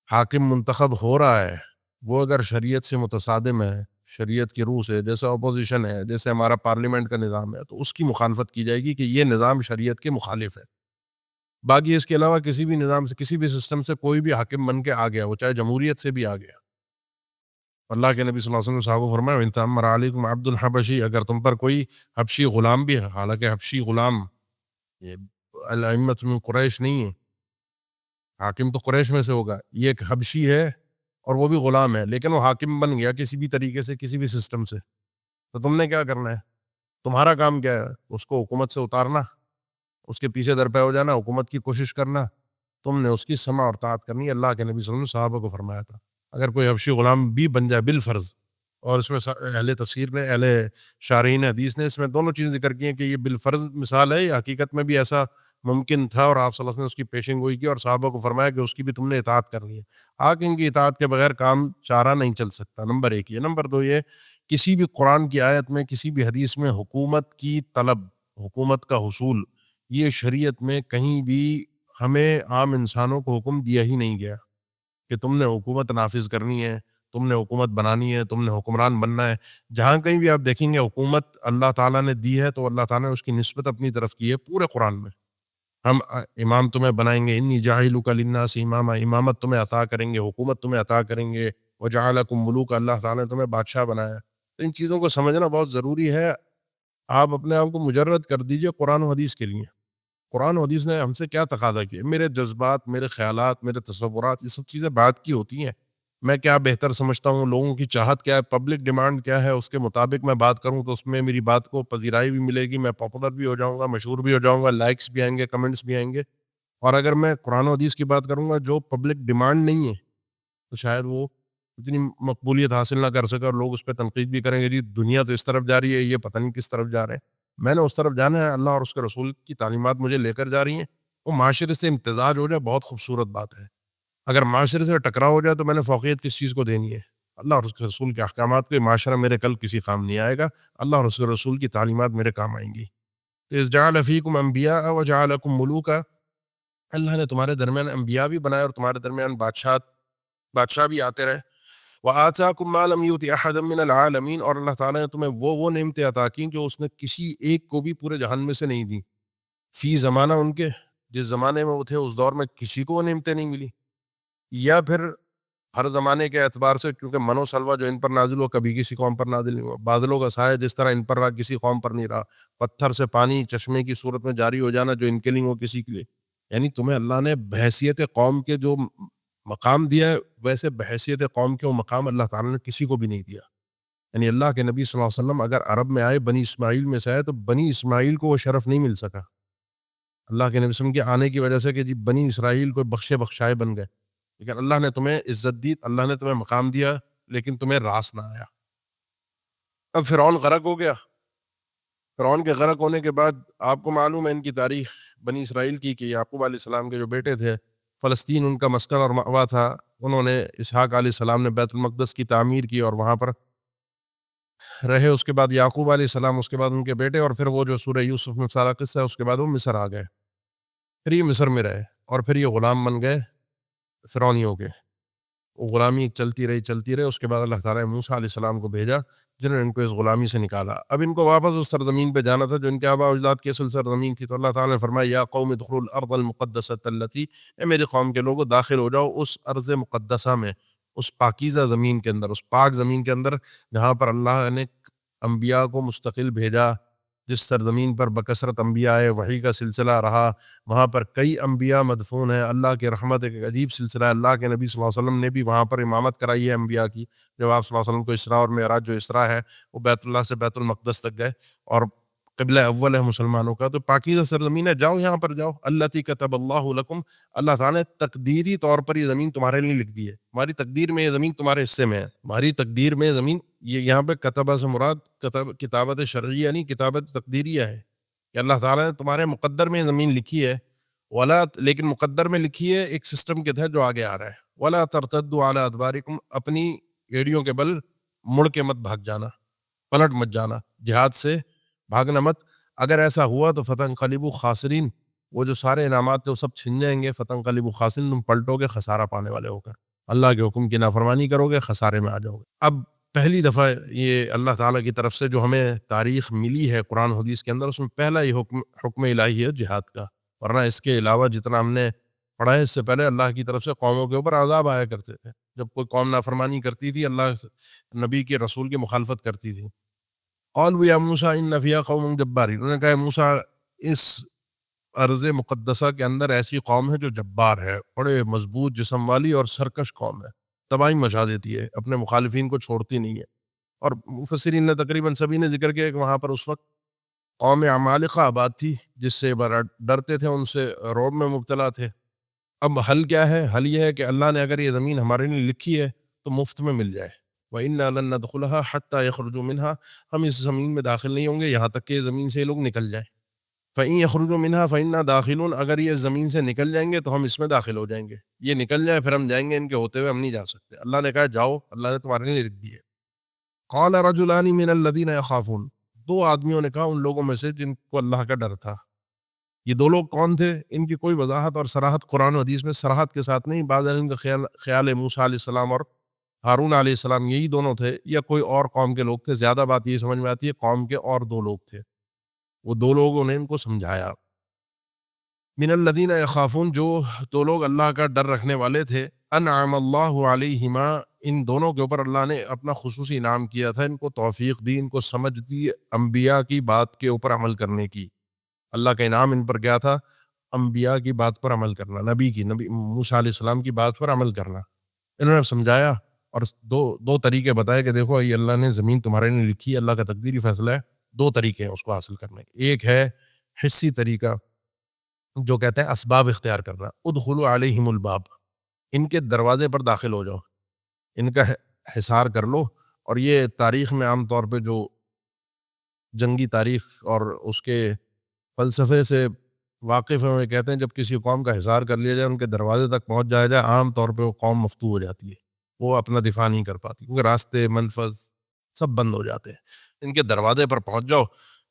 حاکم منتخب ہو رہا ہے وہ اگر شریعت سے متصادم ہے, شریعت کی روح سے, جیسے اپوزیشن ہے, جیسے ہمارا پارلیمنٹ کا نظام ہے, تو اس کی مخالفت کی جائے گی کہ یہ نظام شریعت کے مخالف ہے. باقی اس کے علاوہ کسی بھی نظام سے, کسی بھی سسٹم سے کوئی بھی حاکم بن کے آ گیا, وہ چاہے جمہوریت سے بھی آ گیا. اللہ کے نبی صلی اللہ علیہ وسلم صاحب فرمایا وَإِن تَأَمَّرَ عَلَيْكُمْ عَبْدٌ حَبَشِي, اگر تم پر کوئی حبشی غلام بھی ہے, حالانکہ حبشی غلام یہ الائمۃ من قریش نہیں ہے, حاکم تو قریش میں سے ہوگا, یہ ایک حبشی ہے اور وہ بھی غلام ہے, لیکن وہ حاکم بن گیا کسی بھی طریقے سے, کسی بھی سسٹم سے, تو تم نے کیا کرنا ہے؟ تمہارا کام کیا ہے؟ اس کو حکومت سے اتارنا, اس کے پیچھے درپے ہو جانا, حکومت کی کوشش کرنا. تم نے اس کی سمع اور طاعت کرنی. اللہ کے نبی صلی اللہ علیہ وسلم صحابہ کو فرمایا تھا اگر کوئی حبشی غلام بھی بن جائے بالفرض, اور اس میں اہل تفسیر نے, اہل شارحین حدیث نے اس میں دونوں چیزیں ذکر کی ہیں کہ یہ بالفرض مثال ہے, یا حقیقت میں بھی ایسا ممکن تھا, اور آپ صلی اللہ علیہ وسلم نے اس کی پیشن گوئی کی اور صحابہ کو فرمایا کہ اس کی بھی تم نے اطاعت کرنی ہے. حاکم کی اطاعت کے بغیر کام چارہ نہیں چل سکتا. نمبر 1 یہ. نمبر 2 یہ, کسی بھی قرآن کی آیت میں, کسی بھی حدیث میں حکومت کی طلب, حکومت کا حصول, یہ شریعت میں کہیں بھی ہمیں عام انسانوں کو حکم دیا ہی نہیں گیا کہ تم نے حکومت نافذ کرنی ہے, تم نے حکومت بنانی ہے, تم نے حکمران بننا ہے. جہاں کہیں بھی آپ دیکھیں گے حکومت اللہ تعالیٰ نے دی ہے, تو اللہ تعالیٰ نے اس کی نسبت اپنی طرف کی ہے پورے قرآن میں. ہم امام تمہیں بنائیں گے, انی جاعلک للناس اماما, امامت تمہیں عطا کریں گے, حکومت تمہیں عطا کریں گے. وجعلکم ملوکا, اللہ تعالیٰ نے تمہیں بادشاہ بنایا. تو ان چیزوں کو سمجھنا بہت ضروری ہے. آپ اپنے آپ کو مجرد کر دیجئے قرآن و حدیث کے لیے. قرآن و حدیث نے ہم سے کیا تقاضا کیا؟ میرے جذبات, میرے خیالات, میرے تصورات, یہ سب چیزیں بات کی ہوتی ہیں. میں کیا بہتر سمجھتا ہوں, لوگوں کی چاہت کیا ہے, پبلک ڈیمانڈ کیا ہے, اس کے مطابق میں بات کروں تو اس میں میری بات کو پذیرائی بھی ملے گی, میں پاپولر بھی ہو جاؤں گا, مشہور بھی ہو جاؤں گا, لائکس بھی آئیں گے, کمنٹس بھی آئیں گے. اور اگر میں قرآن و حدیث کی بات کروں گا جو پبلک ڈیمانڈ نہیں ہے, تو شاید وہ اتنی مقبولیت حاصل نہ کر سکے, اور لوگ اس پہ تنقید بھی کریں گے, جی دنیا تو اس طرف جا رہی ہے, یہ پتہ نہیں کس طرف جا رہے ہیں. میں نے اس طرف جانا ہے, اللہ اور اس کے رسول کی تعلیمات مجھے لے کر جا رہی ہیں. وہ معاشرے سے امتزاج ہو جائے بہت خوبصورت بات ہے. اگر معاشرے سے ٹکراؤ ہو جائے تو میں نے فوقیت کس چیز کو دینی ہے؟ اللہ اور اس کے رسول کے احکامات کو. معاشرہ میرے کل کسی کام نہیں آئے گا, اللہ اور اس کے رسول کی تعلیمات میرے کام آئیں گی. اذ جعل فیکم انبیاء وجعلکم ملوکا, اللہ نے تمہارے درمیان انبیاء بھی بنائے اور تمہارے درمیان بادشاہ بھی آتے رہے. وآتاکم ما لم یؤت احدا من العالمین, اور اللہ تعالیٰ نے تمہیں وہ نعمتیں عطا کی جو اس نے کسی ایک کو بھی پورے جہان میں سے نہیں دی. فی زمانہ ان کے, جس زمانے میں وہ تھے اس دور میں کسی کو وہ نعمتیں نہیں ملی. یا پھر ہر زمانے کے اعتبار سے، کیونکہ من و سلوہ جو ان پر نازل ہوا کبھی کسی قوم پر نازل نہیں ہوا، بادلوں کا سایہ جس طرح ان پر رہا کسی قوم پر نہیں رہا، پتھر سے پانی چشمے کی صورت میں جاری ہو جانا جو ان کے لیے وہ کسی کے لیے، یعنی تمہیں اللہ نے بحیثیت قوم کے جو مقام دیا ہے، ویسے بحیثیت قوم کے وہ مقام اللہ تعالیٰ نے کسی کو بھی نہیں دیا. یعنی اللہ کے نبی صلی اللہ علیہ وسلم اگر عرب میں آئے، بنی اسماعیل میں سے آئے، تو بنی اسماعیل کو وہ شرف نہیں مل سکا اللہ کے نبی صلی اللہ علیہ وسلم کے آنے کی وجہ سے کہ جی بنی اسرائیل کوئی بخشے بخشائے بن گئے، لیکن اللہ نے تمہیں عزت دی، اللہ نے تمہیں مقام دیا، لیکن تمہیں راس نہ آیا. اب فرعون غرق ہو گیا. فرعون کے غرق ہونے کے بعد آپ کو معلوم ہے ان کی تاریخ بنی اسرائیل کی، کہ یعقوب علیہ السلام کے جو بیٹے تھے، فلسطین ان کا مسکن اور مأوا تھا، انہوں نے اسحاق علیہ السلام نے بیت المقدس کی تعمیر کی اور وہاں پر رہے. اس کے بعد یعقوب علیہ السلام، اس کے بعد ان کے بیٹے، اور پھر وہ جو سورہ یوسف میں سارا قصہ ہے، اس کے بعد وہ مصر آ گئے. پھر یہ مصر میں رہے اور پھر یہ غلام بن گئے فرعونیوں کے. وہ غلامی چلتی رہی. اس کے بعد اللہ تعالیٰ نے موسیٰ علیہ السلام کو بھیجا، جنہوں نے ان کو اس غلامی سے نکالا. اب ان کو واپس اس سرزمین پہ جانا تھا جو ان کے آباء و اجداد کی اصل سرزمین تھی. تو اللہ تعالیٰ نے فرمایا یا قوم ادخلوا الارض المقدسۃ التی، اے میری قوم کے لوگوں داخل ہو جاؤ اس ارض مقدسہ میں، اس پاکیزہ زمین کے اندر، اس پاک زمین کے اندر جہاں پر اللہ نے انبیاء کو مستقل بھیجا، جس سرزمین پر بکثرت انبیاء وحی کا سلسلہ رہا، وہاں پر کئی انبیاء مدفون ہیں. اللہ کی رحمت ایک عجیب سلسلہ ہے. اللہ کے نبی صلی اللہ علیہ وسلم نے بھی وہاں پر امامت کرائی ہے انبیاء کی. جب آپ صلی اللہ علیہ وسلم کو اسراء اور معراج جو اسراء ہے وہ بیت اللہ سے بیت المقدس تک گئے، اور قبلہ اول ہے مسلمانوں کا، تو پاکیزہ سرزمین ہے، جاؤ یہاں پر جاؤ. التی کتب اللہ لکم، اللہ تعالیٰ نے تقدیری طور پر یہ زمین تمہارے لیے لکھ دی ہے. ہماری تقدیر میں یہ زمین تمہارے حصے میں ہے. ہماری تقدیر میں زمین، یہ یہاں پہ کتبہ سے مراد کتابت شرعیہ نہیں، کتابت تقدیریہ ہے، کہ اللہ تعالیٰ نے تمہارے مقدر میں زمین لکھی ہے. ولا، لیکن مقدر میں لکھی ہے ایک سسٹم کے تحت جو آگے آ رہا ہے. ولا ترتدوا علی ادبارکم، اپنی ایڑیوں کے بل مڑ کے مت بھاگ جانا، پلٹ مت جانا، جہاد سے بھاگنا مت. اگر ایسا ہوا تو فتنقلبوا خاسرین، وہ جو سارے انعامات تھے وہ سب چھن جائیں گے. فتنقلبوا خاسرین، تم پلٹو گے خسارہ پانے والے ہو کر، اللہ کے حکم کی نافرمانی کرو گے، خسارے میں آ جاؤ گے. اب پہلی دفعہ یہ اللہ تعالیٰ کی طرف سے جو ہمیں تاریخ ملی ہے قرآن حدیث کے اندر، اس میں پہلا یہ حکم الہی ہے جہاد کا. ورنہ اس کے علاوہ جتنا ہم نے پڑھا ہے، اس سے پہلے اللہ کی طرف سے قوموں کے اوپر عذاب آیا کرتے تھے. جب کوئی قوم نافرمانی کرتی تھی، اللہ نبی کے رسول کی مخالفت کرتی تھی. قالوا یا موسیٰ ان فیہا قوم جبارین، انہوں نے کہا موسیٰ اس ارض مقدسہ کے اندر ایسی قوم ہے جو جبار ہے، بڑے مضبوط جسم والی اور سرکش قوم ہے، تباہی مچا دیتی ہے، اپنے مخالفین کو چھوڑتی نہیں ہے. اور مفسرین نے تقریباً سبھی نے ذکر کیا کہ وہاں پر اس وقت قوم عمالقہ آباد تھی، جس سے بڑا ڈرتے تھے، ان سے رعب میں مبتلا تھے. اب حل کیا ہے؟ حل یہ ہے کہ اللہ نے اگر یہ زمین ہمارے لیے لکھی ہے تو مفت میں مل جائے. وَإِنَّا لَن نَدْخُلَهَا حَتَّى يَخْرُجُوا مِنْهَا، ہم اس زمین میں داخل نہیں ہوں گے یہاں تک کہ زمین سے یہ لوگ نکل جائیں. فَإِن يَخْرُجُوا مِنْهَا فَإِنَّا دَاخِلُونَ، اگر یہ زمین سے نکل جائیں گے تو ہم اس میں داخل ہو جائیں گے. یہ نکل جائیں پھر ہم جائیں گے، ان کے ہوتے ہوئے ہم نہیں جا سکتے. اللہ نے کہا جاؤ، اللہ نے تمہارے لیے لکھ دی ہے. قَالَ رَجُلَانِ مِنَ الَّذِينَ يَخَافُونَ، دو آدمیوں نے کہا ان لوگوں میں سے جن کو اللہ کا ڈر تھا. یہ دو لوگ کون تھے؟ ان کی کوئی وضاحت اور صراحت قرآن و حدیث میں صراحت کے ساتھ نہیں. بعض ان کا خیال موسیٰ علیہ السلام اور ہارون علیہ السلام یہی دونوں تھے، یا کوئی اور قوم کے لوگ تھے. زیادہ بات یہ سمجھ میں آتی ہے قوم کے اور دو لوگ تھے. وہ دو لوگوں نے ان کو سمجھایا. من الذین یخافون، جو دو لوگ اللہ کا ڈر رکھنے والے تھے. انعم اللہ علیہما، ان دونوں کے اوپر اللہ نے اپنا خصوصی انعام کیا تھا، ان کو توفیق دی، ان کو سمجھ دی انبیاء کی بات کے اوپر عمل کرنے کی. اللہ کا انعام ان پر کیا تھا؟ انبیاء کی بات پر عمل کرنا، نبی موسیٰ علیہ السلام کی بات پر عمل کرنا. انہوں نے سمجھایا اور دو طریقے بتائے کہ دیکھو یہ اللہ نے زمین تمہارے لیے لکھی ہے، اللہ کا تقدیری فیصلہ ہے. دو طریقے ہیں اس کو حاصل کرنے کے. ایک ہے حصی طریقہ جو کہتے ہیں اسباب اختیار کرنا. ادخلوا علیہم الباب، ان کے دروازے پر داخل ہو جاؤ، ان کا حصار کر لو. اور یہ تاریخ میں عام طور پہ جو جنگی تاریخ اور اس کے فلسفے سے واقف ہیں، وہ کہتے ہیں جب کسی قوم کا حصار کر لیا جائے، ان کے دروازے تک پہنچ جائے عام طور پہ وہ قوم مفتو ہو جاتی ہے، وہ اپنا دفاع نہیں کر پاتی، کیونکہ راستے منفذ سب بند ہو جاتے ہیں. ان کے دروازے پر پہنچ جاؤ.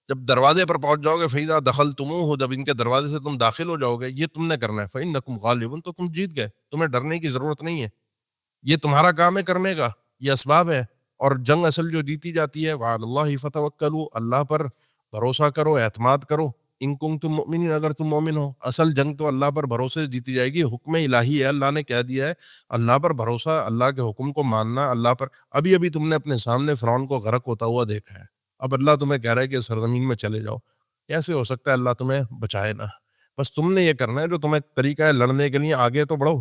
جب دروازے پر پہنچ جاؤ گے، فَإِذَا دَخَلْتُمُوهُ، جب ان کے دروازے سے تم داخل ہو جاؤ گے، یہ تم نے کرنا ہے. فَإِنَّكُمْ غَالِبُونَ، تو تم جیت گئے، تمہیں ڈرنے کی ضرورت نہیں ہے، یہ تمہارا کام ہے کرنے کا، یہ اسباب ہے. اور جنگ اصل جو جیتی جاتی ہے، وَعَلَى اللَّهِ فَتَوَكَّلُوا، اللہ پر بھروسہ کرو، اعتماد کرو. ان کنتم مؤمنین، اگر تم مومن ہو۔ اصل جنگ تو اللہ پر بھروسے سے جیتی جائے گی، حکم الہی ہے، اللہ نے کہہ دیا ہے، اللہ پر بھروسہ، اللہ کے حکم کو ماننا، اللہ پر۔ ابھی تم نے اپنے سامنے فرعون کو غرق ہوتا ہوا دیکھا ہے، اب اللہ تمہیں کہہ رہا ہے کہ سرزمین میں چلے جاؤ، کیسے ہو سکتا ہے اللہ تمہیں بچائے نہ؟ بس تم نے یہ کرنا ہے جو تمہیں طریقہ ہے لڑنے کے لیے، آگے تو بڑھو،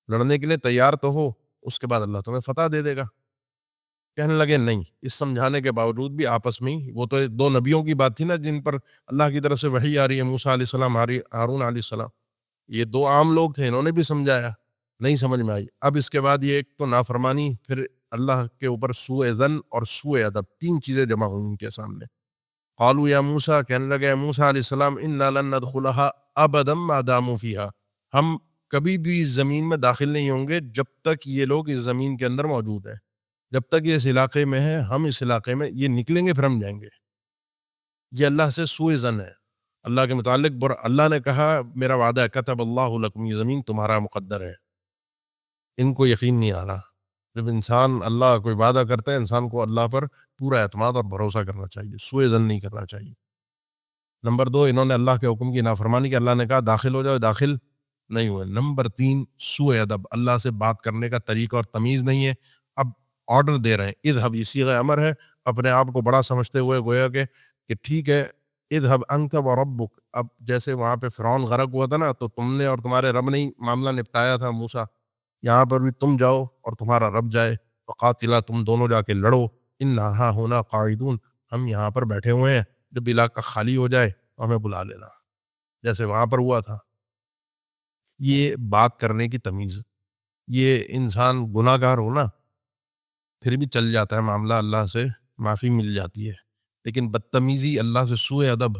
لڑنے کے لیے تیار تو ہو، اس کے بعد اللہ تمہیں فتح دے دے گا۔ کہنے لگے نہیں، اس سمجھانے کے باوجود بھی آپس میں ہی، وہ تو دو نبیوں کی بات تھی نا جن پر اللہ کی طرف سے وحی آ رہی ہے، موسیٰ علیہ السلام، ہارون علیہ السلام، یہ دو عام لوگ تھے، انہوں نے بھی سمجھایا، نہیں سمجھ میں آئی۔ اب اس کے بعد یہ ایک تو نافرمانی، پھر اللہ کے اوپر سوء ظن اور سوء ادب، تین چیزیں جمع ہوئی ان کے سامنے۔ قالوا یا موسیٰ، کہنے لگے اے موسیٰ علیہ السلام، انا لن ندخلها ابدا ما داموا فيها، ہم کبھی بھی زمین میں داخل نہیں ہوں گے جب تک یہ لوگ اس زمین کے اندر موجود ہیں، جب تک یہ اس علاقے میں ہے، ہم اس علاقے میں، یہ نکلیں گے پھر ہم جائیں گے۔ یہ اللہ سے سوء ظن ہے اللہ کے متعلق، اللہ نے کہا میرا وعدہ ہے، کتب اللہ لکم، یہ زمین تمہارا مقدر ہے۔ ان کو یقین نہیں آ رہا۔ جب انسان اللہ کوئی وعدہ کرتا ہے، انسان کو اللہ پر پورا اعتماد اور بھروسہ کرنا چاہیے، سوء ظن نہیں کرنا چاہیے۔ نمبر 2، انہوں نے اللہ کے حکم کی نافرمانی کی، اللہ نے کہا داخل ہو جاؤ، داخل نہیں ہوئے۔ نمبر 3، سوء ادب، اللہ سے بات کرنے کا طریقہ اور تمیز نہیں ہے۔ اب آرڈر دے رہے ہیں، اذهب، یہ صیغہ امر ہے، اپنے آپ کو بڑا سمجھتے ہوئے گویا کہ ٹھیک ہے، اذهب انت وربک۔ اب جیسے وہاں پہ فرعون غرق ہوا تھا نا، تو تم نے اور تمہارے رب نے ہی معاملہ نپٹایا تھا موسیٰ، یہاں پر بھی تم جاؤ اور تمہارا رب جائے، فقاتلا، تم دونوں جا کے لڑو، انا ہاہنا قاعدون، ہم یہاں پر بیٹھے ہوئے ہیں، جب علاقہ خالی ہو جائے ہمیں بلا لینا، جیسے وہاں پر ہوا تھا۔ یہ بات کرنے کی تمیز، یہ انسان گناہ گار ہو نا، پھر بھی چل جاتا ہے معاملہ، اللہ سے معافی مل جاتی ہے، لیکن بدتمیزی، اللہ سے سوء ادب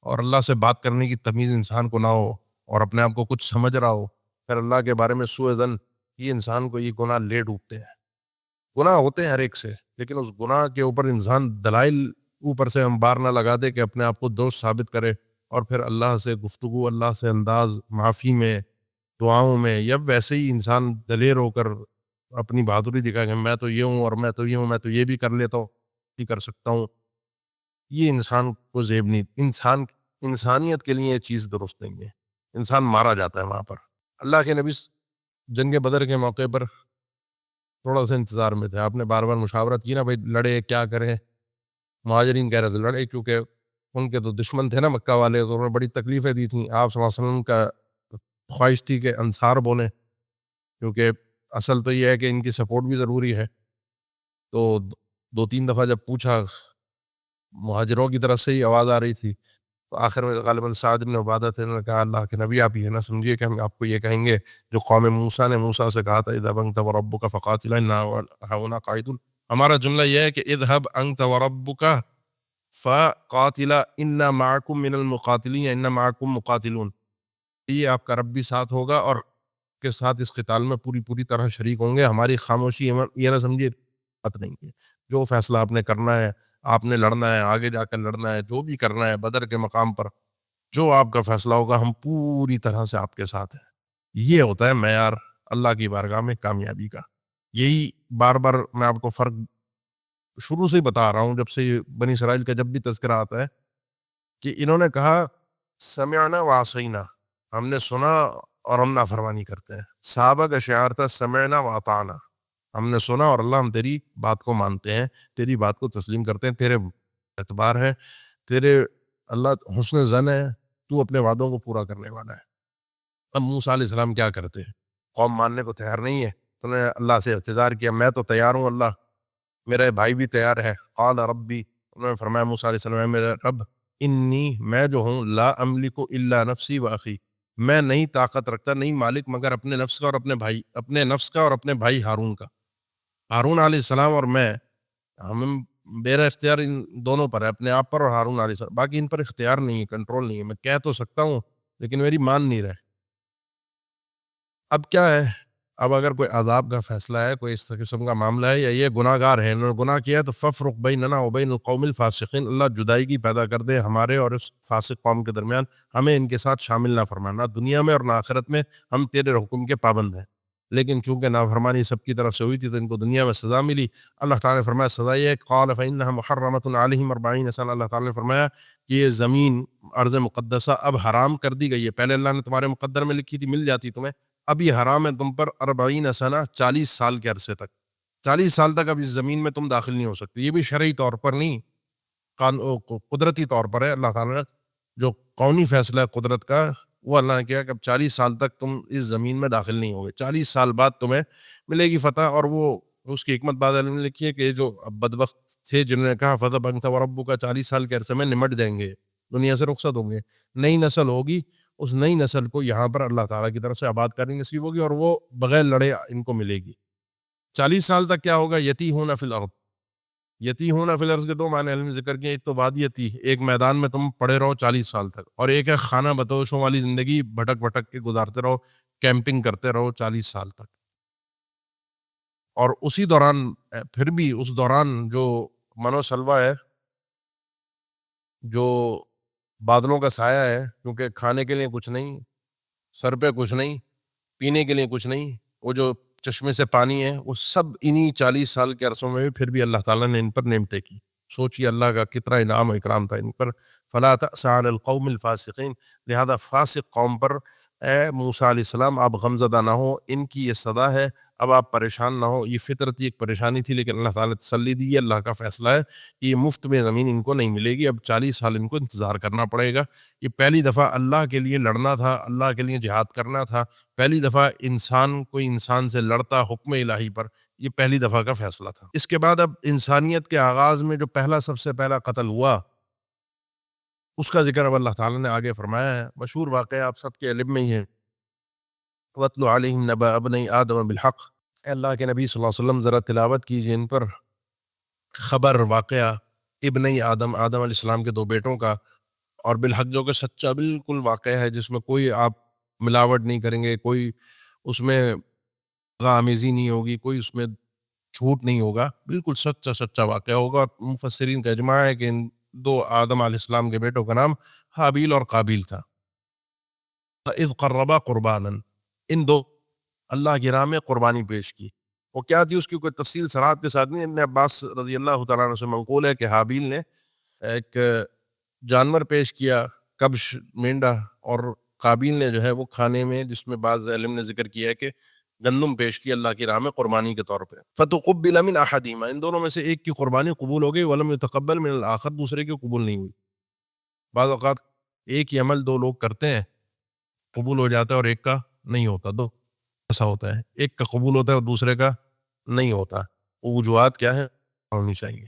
اور اللہ سے بات کرنے کی تمیز انسان کو نہ ہو، اور اپنے آپ کو کچھ سمجھ رہا ہو، پھر اللہ کے بارے میں سوء ظن، یہ انسان کو یہ گناہ لے ڈوبتے ہیں۔ گناہ ہوتے ہیں ہر ایک سے، لیکن اس گناہ کے اوپر انسان دلائل اوپر سے انبار نہ لگا دے کہ اپنے آپ کو دوست ثابت کرے، اور پھر اللہ سے گفتگو، اللہ سے انداز، معافی میں، دعاؤں میں، یا ویسے ہی انسان دلیر ہو کر اپنی بہادری دکھا کہ میں تو یہ ہوں، اور میں تو یہ ہوں، میں تو یہ بھی کر لیتا ہوں، یہ کر سکتا ہوں، یہ انسان کو زیب نہیں، انسانیت کے لیے یہ چیز درست نہیں ہے، انسان مارا جاتا ہے وہاں پر۔ اللہ کے نبی جنگ بدر کے موقع پر تھوڑا سا انتظار میں تھے، آپ نے بار بار مشاورت کی نا، بھائی لڑے کیا کریں، مہاجرین کہہ رہے تھے لڑے، کیونکہ ان کے تو دشمن تھے نا مکہ والے، تو انہوں نے بڑی تکلیفیں دی تھیں، آپ صلی اللہ علیہ وسلم کا خواہش تھی کہ انصار بولیں، کیونکہ اصل تو یہ ہے کہ ان کی سپورٹ بھی ضروری ہے۔ تو 2-3 دفعہ جب پوچھا، مہاجروں کی طرف سے ہی آواز آ رہی تھی، تو آخر میں غالباً سعد بن عبادہ تھے، انہوں نے کہا اللہ کے نبی آپ یہ نہ سمجھیے کہ ہم آپ کو یہ کہیں گے جو قوم موسیٰ نے موسیٰ سے کہا تھا، اذهب انت وربک فقاتلا انا ہاہنا قاعدون، ہمارا جملہ یہ ہے کہ اذهب انت وربک فقاتلا انا معکم من المقاتلین، انا معکم مقاتلون، یہ آپ کا رب بھی ساتھ ہوگا اور کے ساتھ اس قتال میں پوری طرح شریک ہوں گے، ہماری خاموشی یہ نہ سمجھیے بات نہیں ہے، جو فیصلہ آپ نے کرنا ہے، آپ نے لڑنا ہے، آگے جا کر لڑنا ہے، جو بھی کرنا ہے بدر کے مقام پر، جو آپ کا فیصلہ ہوگا ہم پوری طرح سے آپ کے ساتھ ہیں۔ یہ ہوتا ہے معیار اللہ کی بارگاہ میں کامیابی کا۔ یہی بار بار میں آپ کو فرق شروع سے ہی بتا رہا ہوں، جب سے بنی اسرائیل کا جب بھی تذکرہ آتا ہے، کہ انہوں نے کہا سمعنا وعصینا، ہم نے سنا اور ہم نافرمانی کرتے ہیں۔ صحابہ کا شعار تھا سمعنا واطعنا، ہم نے سنا اور اللہ ہم تیری بات کو مانتے ہیں، تیری بات کو تسلیم کرتے ہیں، تیرے اعتبار ہے، تیرے اللہ حسن ظن ہے، تو اپنے وعدوں کو پورا کرنے والا ہے۔ اب موسیٰ علیہ السلام کیا کرتے، قوم ماننے کو تیار نہیں ہے، تو نے اللہ سے اعتذار کیا، میں تو تیار ہوں اللہ، میرے بھائی بھی تیار ہے، قال ربی، انہوں نے فرمایا موسیٰ علیہ السلام میرے رب، انی، میں جو ہوں، لا املک الا نفسی و اخی، میں نہیں طاقت رکھتا، نہیں مالک مگر اپنے نفس کا اور اپنے بھائی، اپنے نفس کا اور اپنے بھائی ہارون کا۔ ہارون علیہ السلام اور میں، ہم میرا اختیار ان دونوں پر ہے، اپنے آپ پر اور ہارون علیہ السلام، باقی ان پر اختیار نہیں ہے، کنٹرول نہیں ہے، میں کہہ تو سکتا ہوں لیکن میری مان نہیں رہے۔ اب کیا ہے، اب اگر کوئی عذاب کا فیصلہ ہے، کوئی اس قسم کا معاملہ ہے، یا یہ گناہ گار ہیں، انہوں نے گناہ کیا ہے، تو ففرق بیننا وبین القوم الفاسقین، اللہ جدائی کی پیدا کر دے ہمارے اور اس فاسق قوم کے درمیان، ہمیں ان کے ساتھ شامل نہ فرمانا، دنیا میں اور نہ آخرت میں ہم تیرے حکم کے پابند ہیں۔ لیکن چونکہ نافرمانی سب کی طرف سے ہوئی تھی تو ان کو دنیا میں سزا ملی۔ اللہ تعالیٰ نے فرمایا سزا یہ ہے، قال فإنها محرمۃ علیہم 40 سنہ، اللہ تعالیٰ نے فرمایا کہ یہ زمین ارض مقدسہ اب حرام کر دی گئی ہے۔ پہلے اللہ نے تمہارے مقدر میں لکھی تھی، مل جاتی تمہیں، اب یہ حرام ہے تم پر 40 سنہ، 40 سال کے عرصے تک، 40 سال تک اب اس زمین میں تم داخل نہیں ہو سکتے۔ یہ بھی شرعی طور پر نہیں، قدرتی طور پر ہے۔ اللہ تعالیٰ نے جو قونی فیصلہ ہے قدرت کا، وہ اللہ نے کیا کہ اب 40 سال تک تم اس زمین میں داخل نہیں ہوگے، 40 سال بعد تمہیں ملے گی فتح۔ اور وہ اس کی حکمت بعد علم نے لکھی ہے کہ جو بدبخت تھے جنہوں نے کہا فتح بنتا وربو کا 40 سال کے عرصے میں نمٹ جائیں گے، دنیا سے رخصت ہوں گے، نئی نسل ہوگی، اس نئی نسل کو یہاں پر اللہ تعالیٰ کی طرف سے آباد کرنی نصیب ہوگی اور وہ بغیر لڑے ان کو ملے گی۔ 40 سال تک کیا ہوگا؟ یتی ہونا فی الارض، یتی ہونا فی الارض کے دو معنی علم نے ذکر کیے، ایک تو وادیتی، ایک میدان میں تم پڑے رہو 40 سال تک، اور ایک ہے خانہ بدوشوں والی زندگی، بھٹک بھٹک کے گزارتے رہو، کیمپنگ کرتے رہو 40 سال تک۔ اور اسی دوران پھر بھی اس دوران جو منو سلوہ ہے، جو بادلوں کا سایہ ہے، کیونکہ کھانے کے لیے کچھ نہیں، سر پہ کچھ نہیں، پینے کے لیے کچھ نہیں، وہ جو چشمے سے پانی ہے، وہ سب انہی 40 سال کے عرصوں میں بھی پھر بھی اللہ تعالیٰ نے ان پر نعمتیں کی۔ سوچیے اللہ کا کتنا انعام و اکرام تھا ان پر۔ فلا تأس علی القوم الفاسقین، لہذا فاسق قوم پر اے موسیٰ علیہ السلام آپ غمزدہ نہ ہو، ان کی یہ سزا ہے، اب آپ پریشان نہ ہو۔ یہ فطرتی ایک پریشانی تھی، لیکن اللہ تعالیٰ نے تسلی دی، یہ اللہ کا فیصلہ ہے کہ یہ مفت میں زمین ان کو نہیں ملے گی، اب 40 سال ان کو انتظار کرنا پڑے گا۔ یہ پہلی دفعہ اللہ کے لیے لڑنا تھا، اللہ کے لیے جہاد کرنا تھا، پہلی دفعہ کوئی انسان سے لڑتا حکم الہی پر، یہ پہلی دفعہ کا فیصلہ تھا۔ اس کے بعد اب انسانیت کے آغاز میں جو سب سے پہلا قتل ہوا، اس کا ذکر اب اللہ تعالیٰ نے آگے فرمایا ہے۔ مشہور واقعہ آپ سب کے علم میں ہی ہے، وَاتْلُ عَلَيْهِمْ نَبَأَ ابْنَيْ آدَمَ بِالْحَقِّ، اے اللہ کے نبی صلی اللہ علیہ وسلم ذرا تلاوت کیجئے ان پر خبر، واقعہ ابن آدم، آدم علیہ السلام کے دو بیٹوں کا، اور بالحق جو کہ سچا بالکل واقعہ ہے، جس میں کوئی آپ ملاوٹ نہیں کریں گے، کوئی اس میں غامیزی نہیں ہوگی، کوئی اس میں جھوٹ نہیں ہوگا، بالکل سچا واقعہ ہوگا۔ مفسرین کا اجماع ہے کہ ان دو آدم علیہ السلام کے بیٹوں کا نام حابیل اور قابیل تھا۔ اذ قربا قربانا، ان دو اللہ کی راہ میں قربانی پیش کی۔ وہ کیا تھی اس کی کوئی تفصیل صراحت کے ساتھ نہیں، ابن عباس رضی اللہ تعالیٰ عنہ سے منقول ہے کہ حابیل نے ایک جانور پیش کیا، کبش، مینڈا، اور قابیل نے جو ہے وہ کھانے میں، جس میں بعض علم نے ذکر کیا ہے کہ گندم پیش کی اللہ کی راہ میں قربانی کے طور پہ۔ فتقبل من احدہما، ان دونوں میں سے ایک کی قربانی قبول ہو گئی، ولم یتقبل من الاخر، دوسرے کی قبول نہیں ہوئی۔ بعض اوقات ایک ہی عمل دو لوگ کرتے ہیں، قبول ہو جاتا ہے اور ایک کا نہیں ہوتا، دو ایسا ہوتا ہے، ایک کا قبول ہوتا ہے اور دوسرے کا نہیں ہوتا۔ وہ وجوہات کیا ہیں ہونی چاہیے،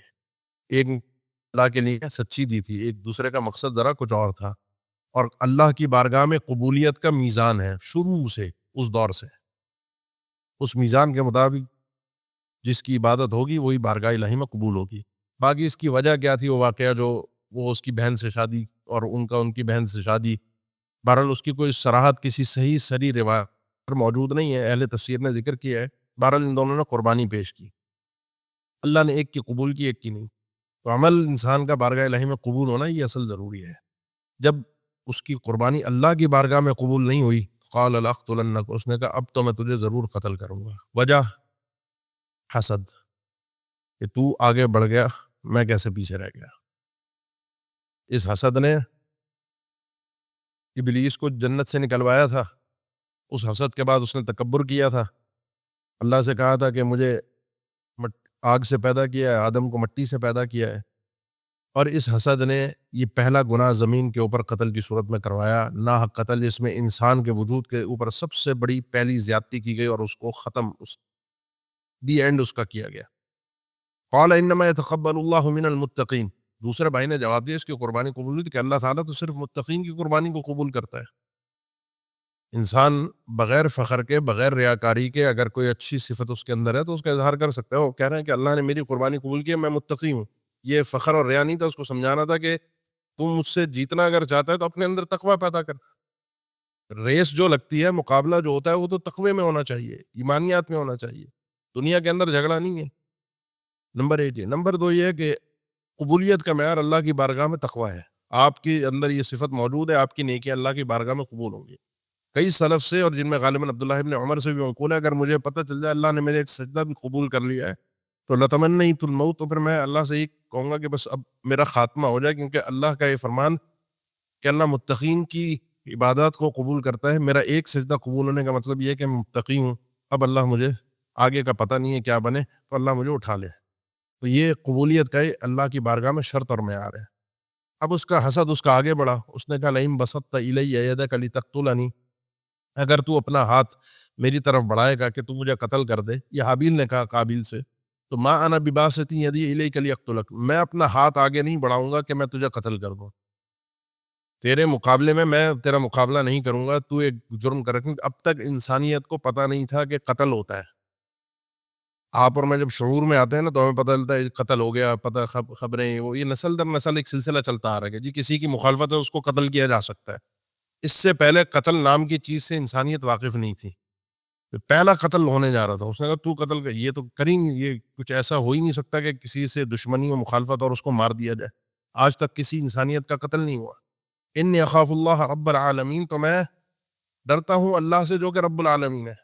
ایک اللہ کے لیے سچی دی تھی، ایک دوسرے کا مقصد ذرا کچھ اور تھا، اور اللہ کی بارگاہ میں قبولیت کا میزان ہے شروع سے، اس دور سے، اس میزان کے مطابق جس کی عبادت ہوگی وہی بارگاہ الہی میں قبول ہوگی۔ باقی اس کی وجہ کیا تھی، وہ واقعہ جو وہ اس کی بہن سے شادی اور ان کی بہن سے شادی، بہرحال اس کی کوئی صراحت کسی صحیح سری روایت پر موجود نہیں ہے، اہل تفسیر نے ذکر کیا ہے۔ بہرحال ان دونوں نے قربانی پیش کی، اللہ نے ایک کی قبول کی، ایک کی نہیں۔ تو عمل انسان کا بارگاہ الہی میں قبول ہونا یہ اصل ضروری ہے۔ جب اس کی قربانی اللہ کی بارگاہ میں قبول نہیں ہوئی، قال لأقتلنک، اس نے کہا اب تو میں تجھے ضرور قتل کروں گا۔ وجہ حسد، کہ تو آگے بڑھ گیا، میں کیسے پیچھے رہ گیا۔ اس حسد نے ابلیس کو جنت سے نکلوایا تھا، اس حسد کے بعد اس نے تکبر کیا تھا، اللہ سے کہا تھا کہ مجھے آگ سے پیدا کیا ہے، آدم کو مٹی سے پیدا کیا ہے، اور اس حسد نے یہ پہلا گناہ زمین کے اوپر قتل کی صورت میں کروایا، ناحق قتل، جس میں انسان کے وجود کے اوپر سب سے بڑی پہلی زیادتی کی گئی اور اس کو ختم، دی اینڈ اس کا کیا گیا۔ قال انما يتقبل اللہ من المتقین، دوسرے بھائی نے جواب دیا اس کی قربانی قبول ہوئی کہ اللہ تعالیٰ تو صرف متقین کی قربانی کو قبول کرتا ہے۔ انسان بغیر فخر کے، بغیر ریاکاری کے، اگر کوئی اچھی صفت اس کے اندر ہے تو اس کا اظہار کر سکتا ہے۔ وہ کہہ رہے ہیں کہ اللہ نے میری قربانی قبول کی، میں متقی ہوں، یہ فخر اور ریا نہیں تھا، اس کو سمجھانا تھا کہ تم مجھ سے جیتنا اگر چاہتا ہے تو اپنے اندر تقوی پیدا کر۔ ریس جو لگتی ہے، مقابلہ جو ہوتا ہے، وہ تو تقوی میں ہونا چاہیے، ایمانیات میں ہونا چاہیے، دنیا کے اندر جھگڑا نہیں ہے۔ نمبر 1 یہ۔ نمبر 2 یہ ہے کہ قبولیت کا معیار اللہ کی بارگاہ میں تقوی ہے، آپ کے اندر یہ صفت موجود ہے، آپ کی نیکی اللہ کی بارگاہ میں قبول ہوگی۔ کئی سلف سے اور جن میں غالباً عبداللہ ابن عمر سے بھی منقول ہے، اگر مجھے پتہ چل جائے اللہ نے میرے ایک سجدہ بھی قبول کر لیا ہے تو لتمنیت الموت، تو پھر میں اللہ سے یہ کہوں گا کہ بس اب میرا خاتمہ ہو جائے، کیونکہ اللہ کا یہ فرمان کہ اللہ متقین کی عبادات کو قبول کرتا ہے، میرا ایک سجدہ قبول ہونے کا مطلب یہ ہے کہ میں متقی ہوں، اب اللہ مجھے آگے کا پتہ نہیں ہے کیا بنے، تو اللہ مجھے اٹھا لے۔ تو یہ قبولیت کا اللہ کی بارگاہ میں شرط اور معیار ہے۔ اب اس کا حسد اس کا آگے بڑھا، اس نے کہا لئن بسطت الی یدک لتقتلنی، اگر تو اپنا ہاتھ میری طرف بڑھائے گا کہ تو مجھے قتل کر دے، یہ حابیل نے کہا قابیل سے، تو ما انا بباسط یدی الیک لیقتلک، میں اپنا ہاتھ آگے نہیں بڑھاؤں گا کہ میں تجھے قتل کر دوں، تیرے مقابلے میں تیرا مقابلہ نہیں کروں گا، تو ایک جرم کر رکھیں۔ اب تک انسانیت کو پتہ نہیں تھا کہ قتل ہوتا ہے۔ آپ اور میں جب شعور میں آتے ہیں نا تو ہمیں پتہ چلتا ہے قتل ہو گیا، پتہ خبریں، وہ یہ نسل در نسل ایک سلسلہ چلتا آ رہا ہے کہ جی کسی کی مخالفت ہے اس کو قتل کیا جا سکتا ہے۔ اس سے پہلے قتل نام کی چیز سے انسانیت واقف نہیں تھی، پہلا قتل ہونے جا رہا تھا، اس نے کہا تو قتل کر، یہ تو کریں، یہ کچھ ایسا ہو ہی نہیں سکتا کہ کسی سے دشمنی و مخالفت اور اس کو مار دیا جائے۔ آج تک کسی انسانیت کا قتل نہیں ہوا۔ انی اخاف اللہ رب العالمین، تو میں ڈرتا ہوں اللہ سے جو کہ رب العالمین ہے۔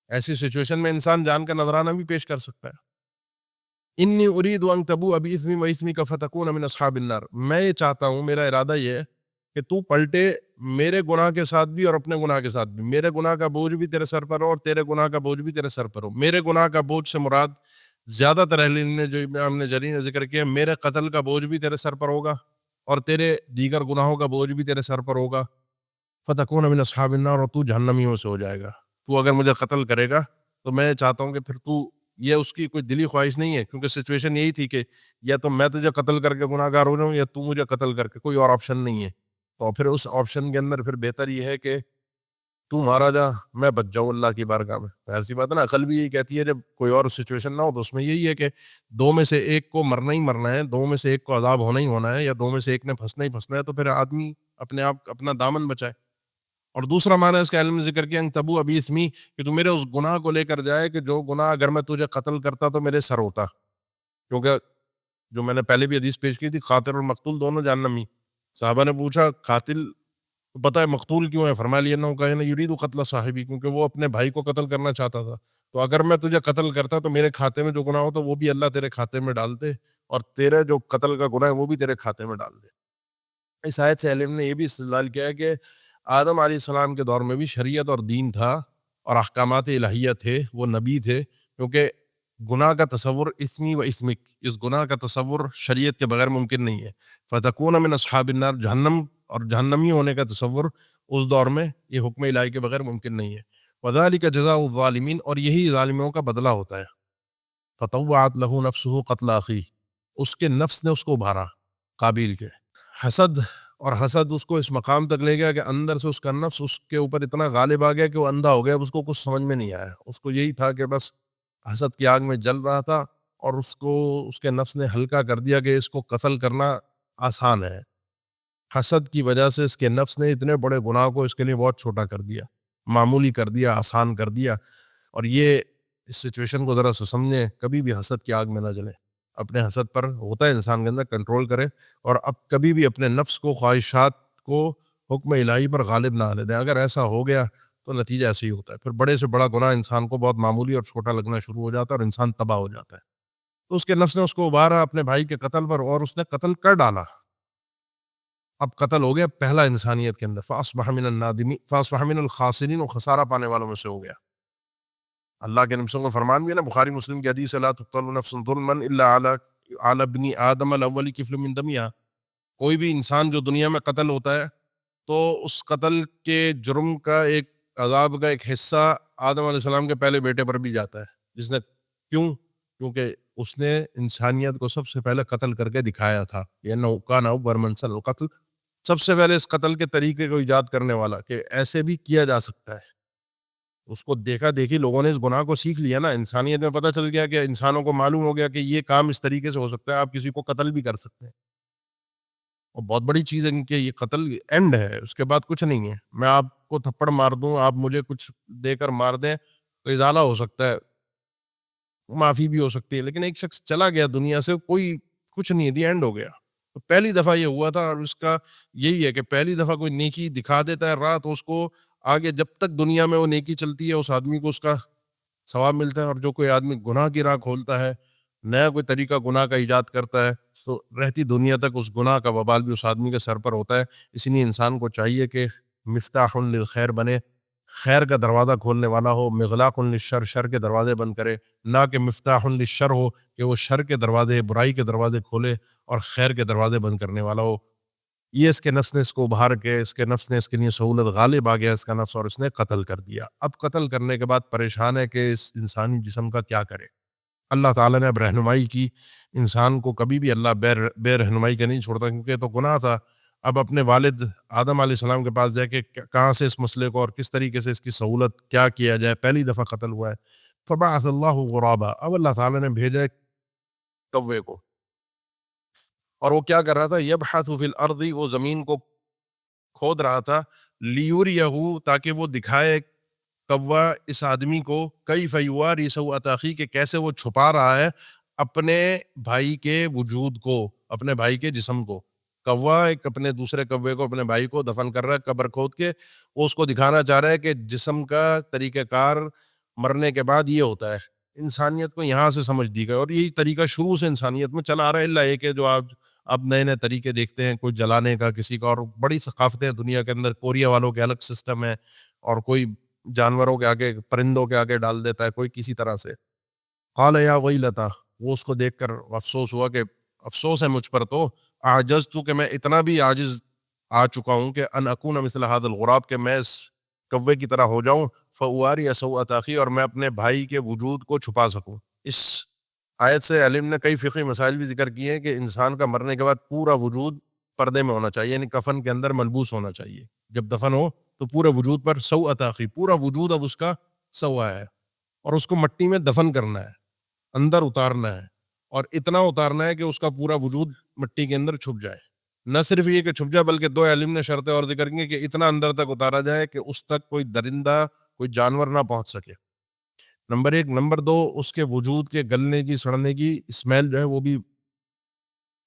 ایسی سچویشن میں انسان جان کا نذرانہ بھی پیش کر سکتا ہے۔ انی ارید ان تبوء باسمی و اسمک فتکون من اصحاب النار، میں یہ چاہتا ہوں، میرا ارادہ یہ ہے کہ تو پلٹے میرے گناہ کے ساتھ بھی اور اپنے گناہ کے ساتھ بھی، میرے گناہ کا بوجھ بھی تیرے سر پر ہو اور تیرے گناہ کا بوجھ بھی تیرے سر پر ہو۔ میرے گناہ کا بوجھ سے مراد زیادہ تر اہل علم نے جو امام نے جری نے ذکر کیا، میرے قتل کا بوجھ بھی تیرے سر پر ہوگا اور تیرے دیگر گناہوں کا بوجھ بھی تیرے سر پر ہوگا، فتکون من اصحاب النار، اور تو جہنمیوں سے ہو جائے گا۔ تو اگر مجھے قتل کرے گا تو میں چاہتا ہوں کہ پھر تو، یہ اس کی کوئی دلی خواہش نہیں ہے، کیونکہ سچویشن یہی تھی کہ یا تو میں تجھے قتل کر کے گناہ گار ہو جاؤں یا تو مجھے قتل کر کے، کوئی اور آپشن نہیں ہے۔ تو پھر اس آپشن کے اندر پھر بہتر یہ ہے کہ تو مارا جا، میں بچ جاؤں اللہ کی بارگاہ میں۔ ظاہر سی بات ہے نا، عقل بھی یہی کہتی ہے جب کوئی اور سچویشن نہ ہو تو اس میں یہی ہے کہ دو میں سے ایک کو مرنا ہی مرنا ہے، دو میں سے ایک کو عذاب ہونا ہی ہونا ہے، یا دو میں سے ایک نے پھنسنا ہی پھنسنا ہے، تو پھر آدمی اپنے آپ اپنا دامن بچائے۔ اور دوسرا معنی اس کا علم ذکر کیا ان تبوء باسمی، کہ تو میرے اس گناہ کو لے کر جائے کہ جو گناہ اگر میں تجھے قتل کرتا تو میرے سر ہوتا، کیونکہ جو میں نے پہلے بھی حدیث پیش کی تھی، قاتل اور مقتول دونوں جہنمی۔ صحابہ نے پوچھا قاتل پتہ ہے مقتول کیوں ہے؟ فرما لیا انہو کان یرید قتل صاحبی، کیونکہ وہ اپنے بھائی کو قتل کرنا چاہتا تھا، تو اگر میں تجھے قتل کرتا تو میرے کھاتے میں جو گناہ ہوتا وہ بھی اللہ تیرے کھاتے میں ڈال دے، اور تیرے جو قتل کا گناہ ہے وہ بھی تیرے کھاتے میں ڈال دے۔ اس آیت سے علم نے یہ بھی استدلال کیا ہے کہ آدم علیہ السلام کے دور میں بھی شریعت اور دین تھا اور احکامات الہیہ تھے، وہ نبی تھے، کیونکہ گناہ کا تصور اسمی و اسمک، اس گناہ کا تصور شریعت کے بغیر ممکن نہیں ہے۔ فتکون من اصحاب النار، جہنم اور جہنمی ہونے کا تصور اس دور میں یہ حکم الہی کے بغیر ممکن نہیں ہے۔ وذالک جزاء الظالمین، اور یہی ظالموں کا بدلہ ہوتا ہے۔ فطوعت له نفسه قتل اخیہ، اس کے نفس نے اس کو ابھارا قابیل کے۔ حسد، اور حسد اس کو اس مقام تک لے گیا کہ اندر سے اس کا نفس اس کے اوپر اتنا غالب آ گیا کہ وہ اندھا ہو گیا، اس کو کچھ سمجھ میں نہیں آیا، اس کو یہی تھا کہ بس حسد کی آگ میں جل رہا تھا، اور اس کو اس کے نفس نے ہلکا کر دیا کہ اس کو قتل کرنا آسان ہے۔ حسد کی وجہ سے اس کے نفس نے اتنے بڑے گناہ کو اس کے لیے بہت چھوٹا کر دیا، معمولی کر دیا، آسان کر دیا۔ اور یہ اس سچویشن کو ذرا سا سمجھیں، کبھی بھی حسد کی آگ میں نہ جلیں، اپنے حسد پر ہوتا ہے انسان کے اندر، کنٹرول کرے، اور اب کبھی بھی اپنے نفس کو، خواہشات کو حکم الہی پر غالب نہ آنے دیں۔ اگر ایسا ہو گیا تو نتیجہ ایسے ہی ہوتا ہے، پھر بڑے سے بڑا گناہ انسان کو بہت معمولی اور چھوٹا لگنا شروع ہو جاتا ہے اور انسان تباہ ہو جاتا ہے۔ تو اس کے نفس نے اس کو ابھارا اپنے بھائی کے قتل پر، اور اس نے قتل کر ڈالا۔ اب قتل ہو گیا پہلا انسانیت کے اندر، فاصبح من النادمین، فاصبح من الخاسرین، و خسارہ پانے والوں میں سے ہو گیا۔ اللہ کے نبی صلی اللہ علیہ وسلم کا فرمان بھی ہے نا، بخاری مسلم کی حدیث ہے، لا تقتل نفس ظلما الا علی ابن آدم الاول کفل من دمیا، کوئی بھی انسان جو دنیا میں قتل ہوتا ہے تو اس قتل کے جرم کا ایک عذاب کا ایک حصہ آدم علیہ السلام کے پہلے بیٹے پر بھی جاتا ہے، جس نے کیونکہ اس نے انسانیت کو سب سے پہلے قتل کر کے دکھایا تھا، یہ کان اول من سن القتل، سب سے پہلے اس قتل کے طریقے کو ایجاد کرنے والا کہ ایسے بھی کیا جا سکتا ہے۔ اس کو دیکھا دیکھی لوگوں نے اس گناہ کو سیکھ لیا نا، انسانیت میں پتہ چل گیا کہ انسانوں کو معلوم ہو گیا کہ یہ کام اس طریقے سے ہو سکتا ہے، آپ کسی کو قتل بھی کر سکتے ہیں، اور بہت بڑی چیز ہے کہ یہ قتل اینڈ ہے، اس کے بعد کچھ نہیں ہے۔ میں آپ کو تھپڑ مار دوں، آپ مجھے کچھ دے کر مار دیں تو ازالہ ہو سکتا ہے، معافی بھی ہو سکتی ہے، لیکن ایک شخص چلا گیا دنیا سے، کوئی کچھ نہیں دی، اینڈ ہو گیا۔ تو پہلی دفعہ یہ ہوا تھا، اور اس کا یہی ہے کہ پہلی دفعہ کوئی نیکی دکھا دیتا ہے راہ تو اس کو آگے جب تک دنیا میں وہ نیکی چلتی ہے اس آدمی کو اس کا ثواب ملتا ہے، اور جو کوئی آدمی گناہ کی راہ کھولتا ہے، نیا کوئی طریقہ گناہ کا ایجاد کرتا ہے، تو رہتی دنیا تک اس گناہ کا وبال بھی اس آدمی کے سر پر ہوتا ہے۔ اس لیے انسان کو چاہیے کہ مفتاح للخیر بنے، خیر کا دروازہ کھولنے والا ہو، مغلاق للشر، شر کے دروازے بند کرے، نہ کہ مفتاح للشر ہو کہ وہ شر کے دروازے، برائی کے دروازے کھولے اور خیر کے دروازے بند کرنے والا ہو۔ یہ اس کے نفس نے اس کو ابھار کے، اس کے نفس نے اس کے لیے سہولت، غالب آ گیا اس کا نفس اور اس نے قتل کر دیا۔ اب قتل کرنے کے بعد پریشان ہے کہ اس انسانی جسم کا کیا کرے۔ اللہ تعالیٰ نے اب رہنمائی کی، انسان کو کبھی بھی اللہ بے رہنمائی کے نہیں چھوڑتا، کیونکہ تو گناہ تھا۔ اب اپنے والد آدم علیہ السلام کے پاس جائے کہ کہاں سے اس مسئلے کو اور کس طریقے سے اس کی سہولت کیا کیا جائے، پہلی دفعہ قتل ہوا ہے۔ فبعث اللہ غرابا، اب اللہ تعالیٰ نے بھیجا کوے کو، اور وہ کیا کر رہا تھا، یبحث فی الارض، وہ زمین کو کھود رہا تھا، لیوریہ، تاکہ وہ دکھائے کوا اس آدمی کو، کیف یواری سوءۃ اخیہ، کہ کیسے وہ چھپا رہا ہے اپنے بھائی کے وجود کو، اپنے بھائی کے جسم کو۔ کوا ایک اپنے دوسرے کوے کو، اپنے بھائی کو دفن کر رہا ہے قبر کھود کے، وہ اس کو دکھانا چاہ رہا ہے کہ جسم کا طریقہ کار مرنے کے بعد یہ ہوتا ہے۔ انسانیت کو یہاں سے سمجھ دی گئی، اور یہی طریقہ شروع سے انسانیت میں چلا آ رہا ہے، اللہ ایک ہے جو آپ اب نئے نئے طریقے دیکھتے ہیں، کوئی جلانے کا کسی کا، اور بڑی ثقافتیں دنیا کے اندر، کوریا والوں کے الگ سسٹم ہے، اور کوئی جانوروں کے آگے، پرندوں کے آگے ڈال دیتا ہے، کوئی کسی طرح سے۔ قال یا ویلتا، وہ اس کو دیکھ کر افسوس ہوا کہ افسوس ہے مجھ پر، تو عاجزت، کہ میں اتنا بھی عاجز آ چکا ہوں کہ ان اکون مثل هذا الغراب، کہ میں اس کوے کی طرح ہو جاؤں، فواری سوءۃ اخی، اور میں اپنے بھائی کے وجود کو چھپا سکوں۔ اس آیت سے علم نے کئی فقہی مسائل بھی ذکر کیے ہیں کہ انسان کا مرنے کے بعد پورا وجود پردے میں ہونا چاہیے، یعنی کفن کے اندر ملبوس ہونا چاہیے۔ جب دفن ہو تو پورے وجود پر سوءۃ اخی، پورا وجود اب اس کا سوا ہے، اور اس کو مٹی میں دفن کرنا ہے، اندر اتارنا ہے، اور اتنا اتارنا ہے کہ اس کا پورا وجود مٹی کے اندر چھپ جائے۔ نہ صرف یہ کہ چھپ جائے، بلکہ دو علم نے شرطیں اور ذکر کی کہ اتنا اندر تک اتارا جائے کہ اس تک کوئی درندہ، کوئی جانور نہ پہنچ سکے، نمبر ایک۔ نمبر دو، اس کے وجود کے گلنے کی، سڑنے کی اسمیل جو ہے وہ بھی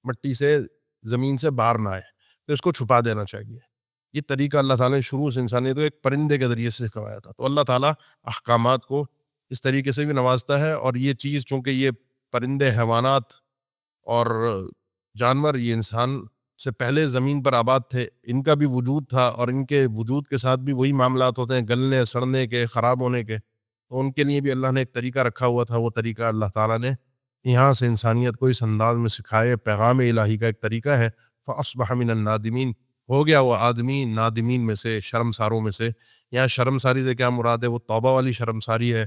مٹی سے، زمین سے باہر نہ آئے، تو اس کو چھپا دینا چاہیے۔ یہ طریقہ اللہ تعالیٰ نے شروع سے انسانیت کو ایک پرندے کے ذریعے سے سکھایا تھا۔ تو اللہ تعالیٰ احکامات کو اس طریقے سے بھی نوازتا ہے، اور یہ چیز چونکہ یہ پرندے، حیوانات اور جانور یہ انسان سے پہلے زمین پر آباد تھے، ان کا بھی وجود تھا، اور ان کے وجود کے ساتھ بھی وہی معاملات ہوتے ہیں، گلنے، سڑنے کے، خراب ہونے کے، تو ان کے لیے بھی اللہ نے ایک طریقہ رکھا ہوا تھا۔ وہ طریقہ اللہ تعالیٰ نے یہاں سے انسانیت کو اس انداز میں سکھائے، پیغام الہی کا ایک طریقہ ہے۔ فاصبح من النادمین، ہو گیا وہ آدمی نادمین میں سے، شرمساروں میں سے۔ یہاں شرمساری سے کیا مراد ہے؟ وہ توبہ والی شرمساری ہے،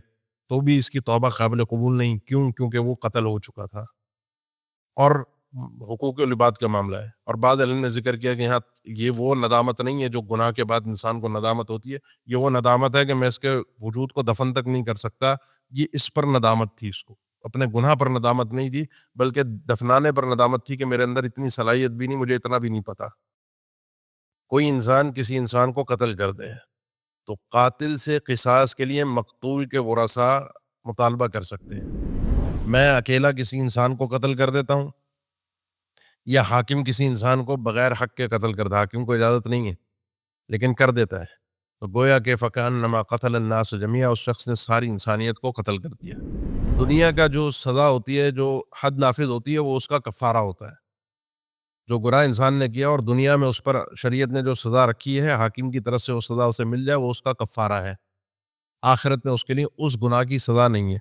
تو بھی اس کی توبہ قابل قبول نہیں، کیوں؟ کیونکہ وہ قتل ہو چکا تھا، اور حقوق العباد کا معاملہ ہے۔ اور بعض علم نے ذکر کیا کہ یہاں یہ وہ ندامت نہیں ہے جو گناہ کے بعد انسان کو ندامت ہوتی ہے، یہ وہ ندامت ہے کہ میں اس کے وجود کو دفن تک نہیں کر سکتا، یہ اس پر ندامت تھی، اس کو اپنے گناہ پر ندامت نہیں تھی، بلکہ دفنانے پر ندامت تھی کہ میرے اندر اتنی صلاحیت بھی نہیں، مجھے اتنا بھی نہیں پتا۔ کوئی انسان کسی انسان کو قتل کر دے تو قاتل سے قصاص کے لیے مقتول کے ورثاء مطالبہ کر سکتے ہیں۔ میں اکیلا کسی انسان کو قتل کر دیتا ہوں، یا حاکم کسی انسان کو بغیر حق کے قتل کرتا، حاکم کو اجازت نہیں ہے لیکن کر دیتا ہے، تو گویا کہ فکأنما قتل الناس جميعا، اس شخص نے ساری انسانیت کو قتل کر دیا۔ دنیا کا جو سزا ہوتی ہے، جو حد نافذ ہوتی ہے، وہ اس کا کفارہ ہوتا ہے۔ جو گناہ انسان نے کیا اور دنیا میں اس پر شریعت نے جو سزا رکھی ہے، حاکم کی طرف سے وہ سزا اسے مل جائے، وہ اس کا کفارہ ہے۔ آخرت میں اس کے لیے اس گناہ کی سزا نہیں ہے۔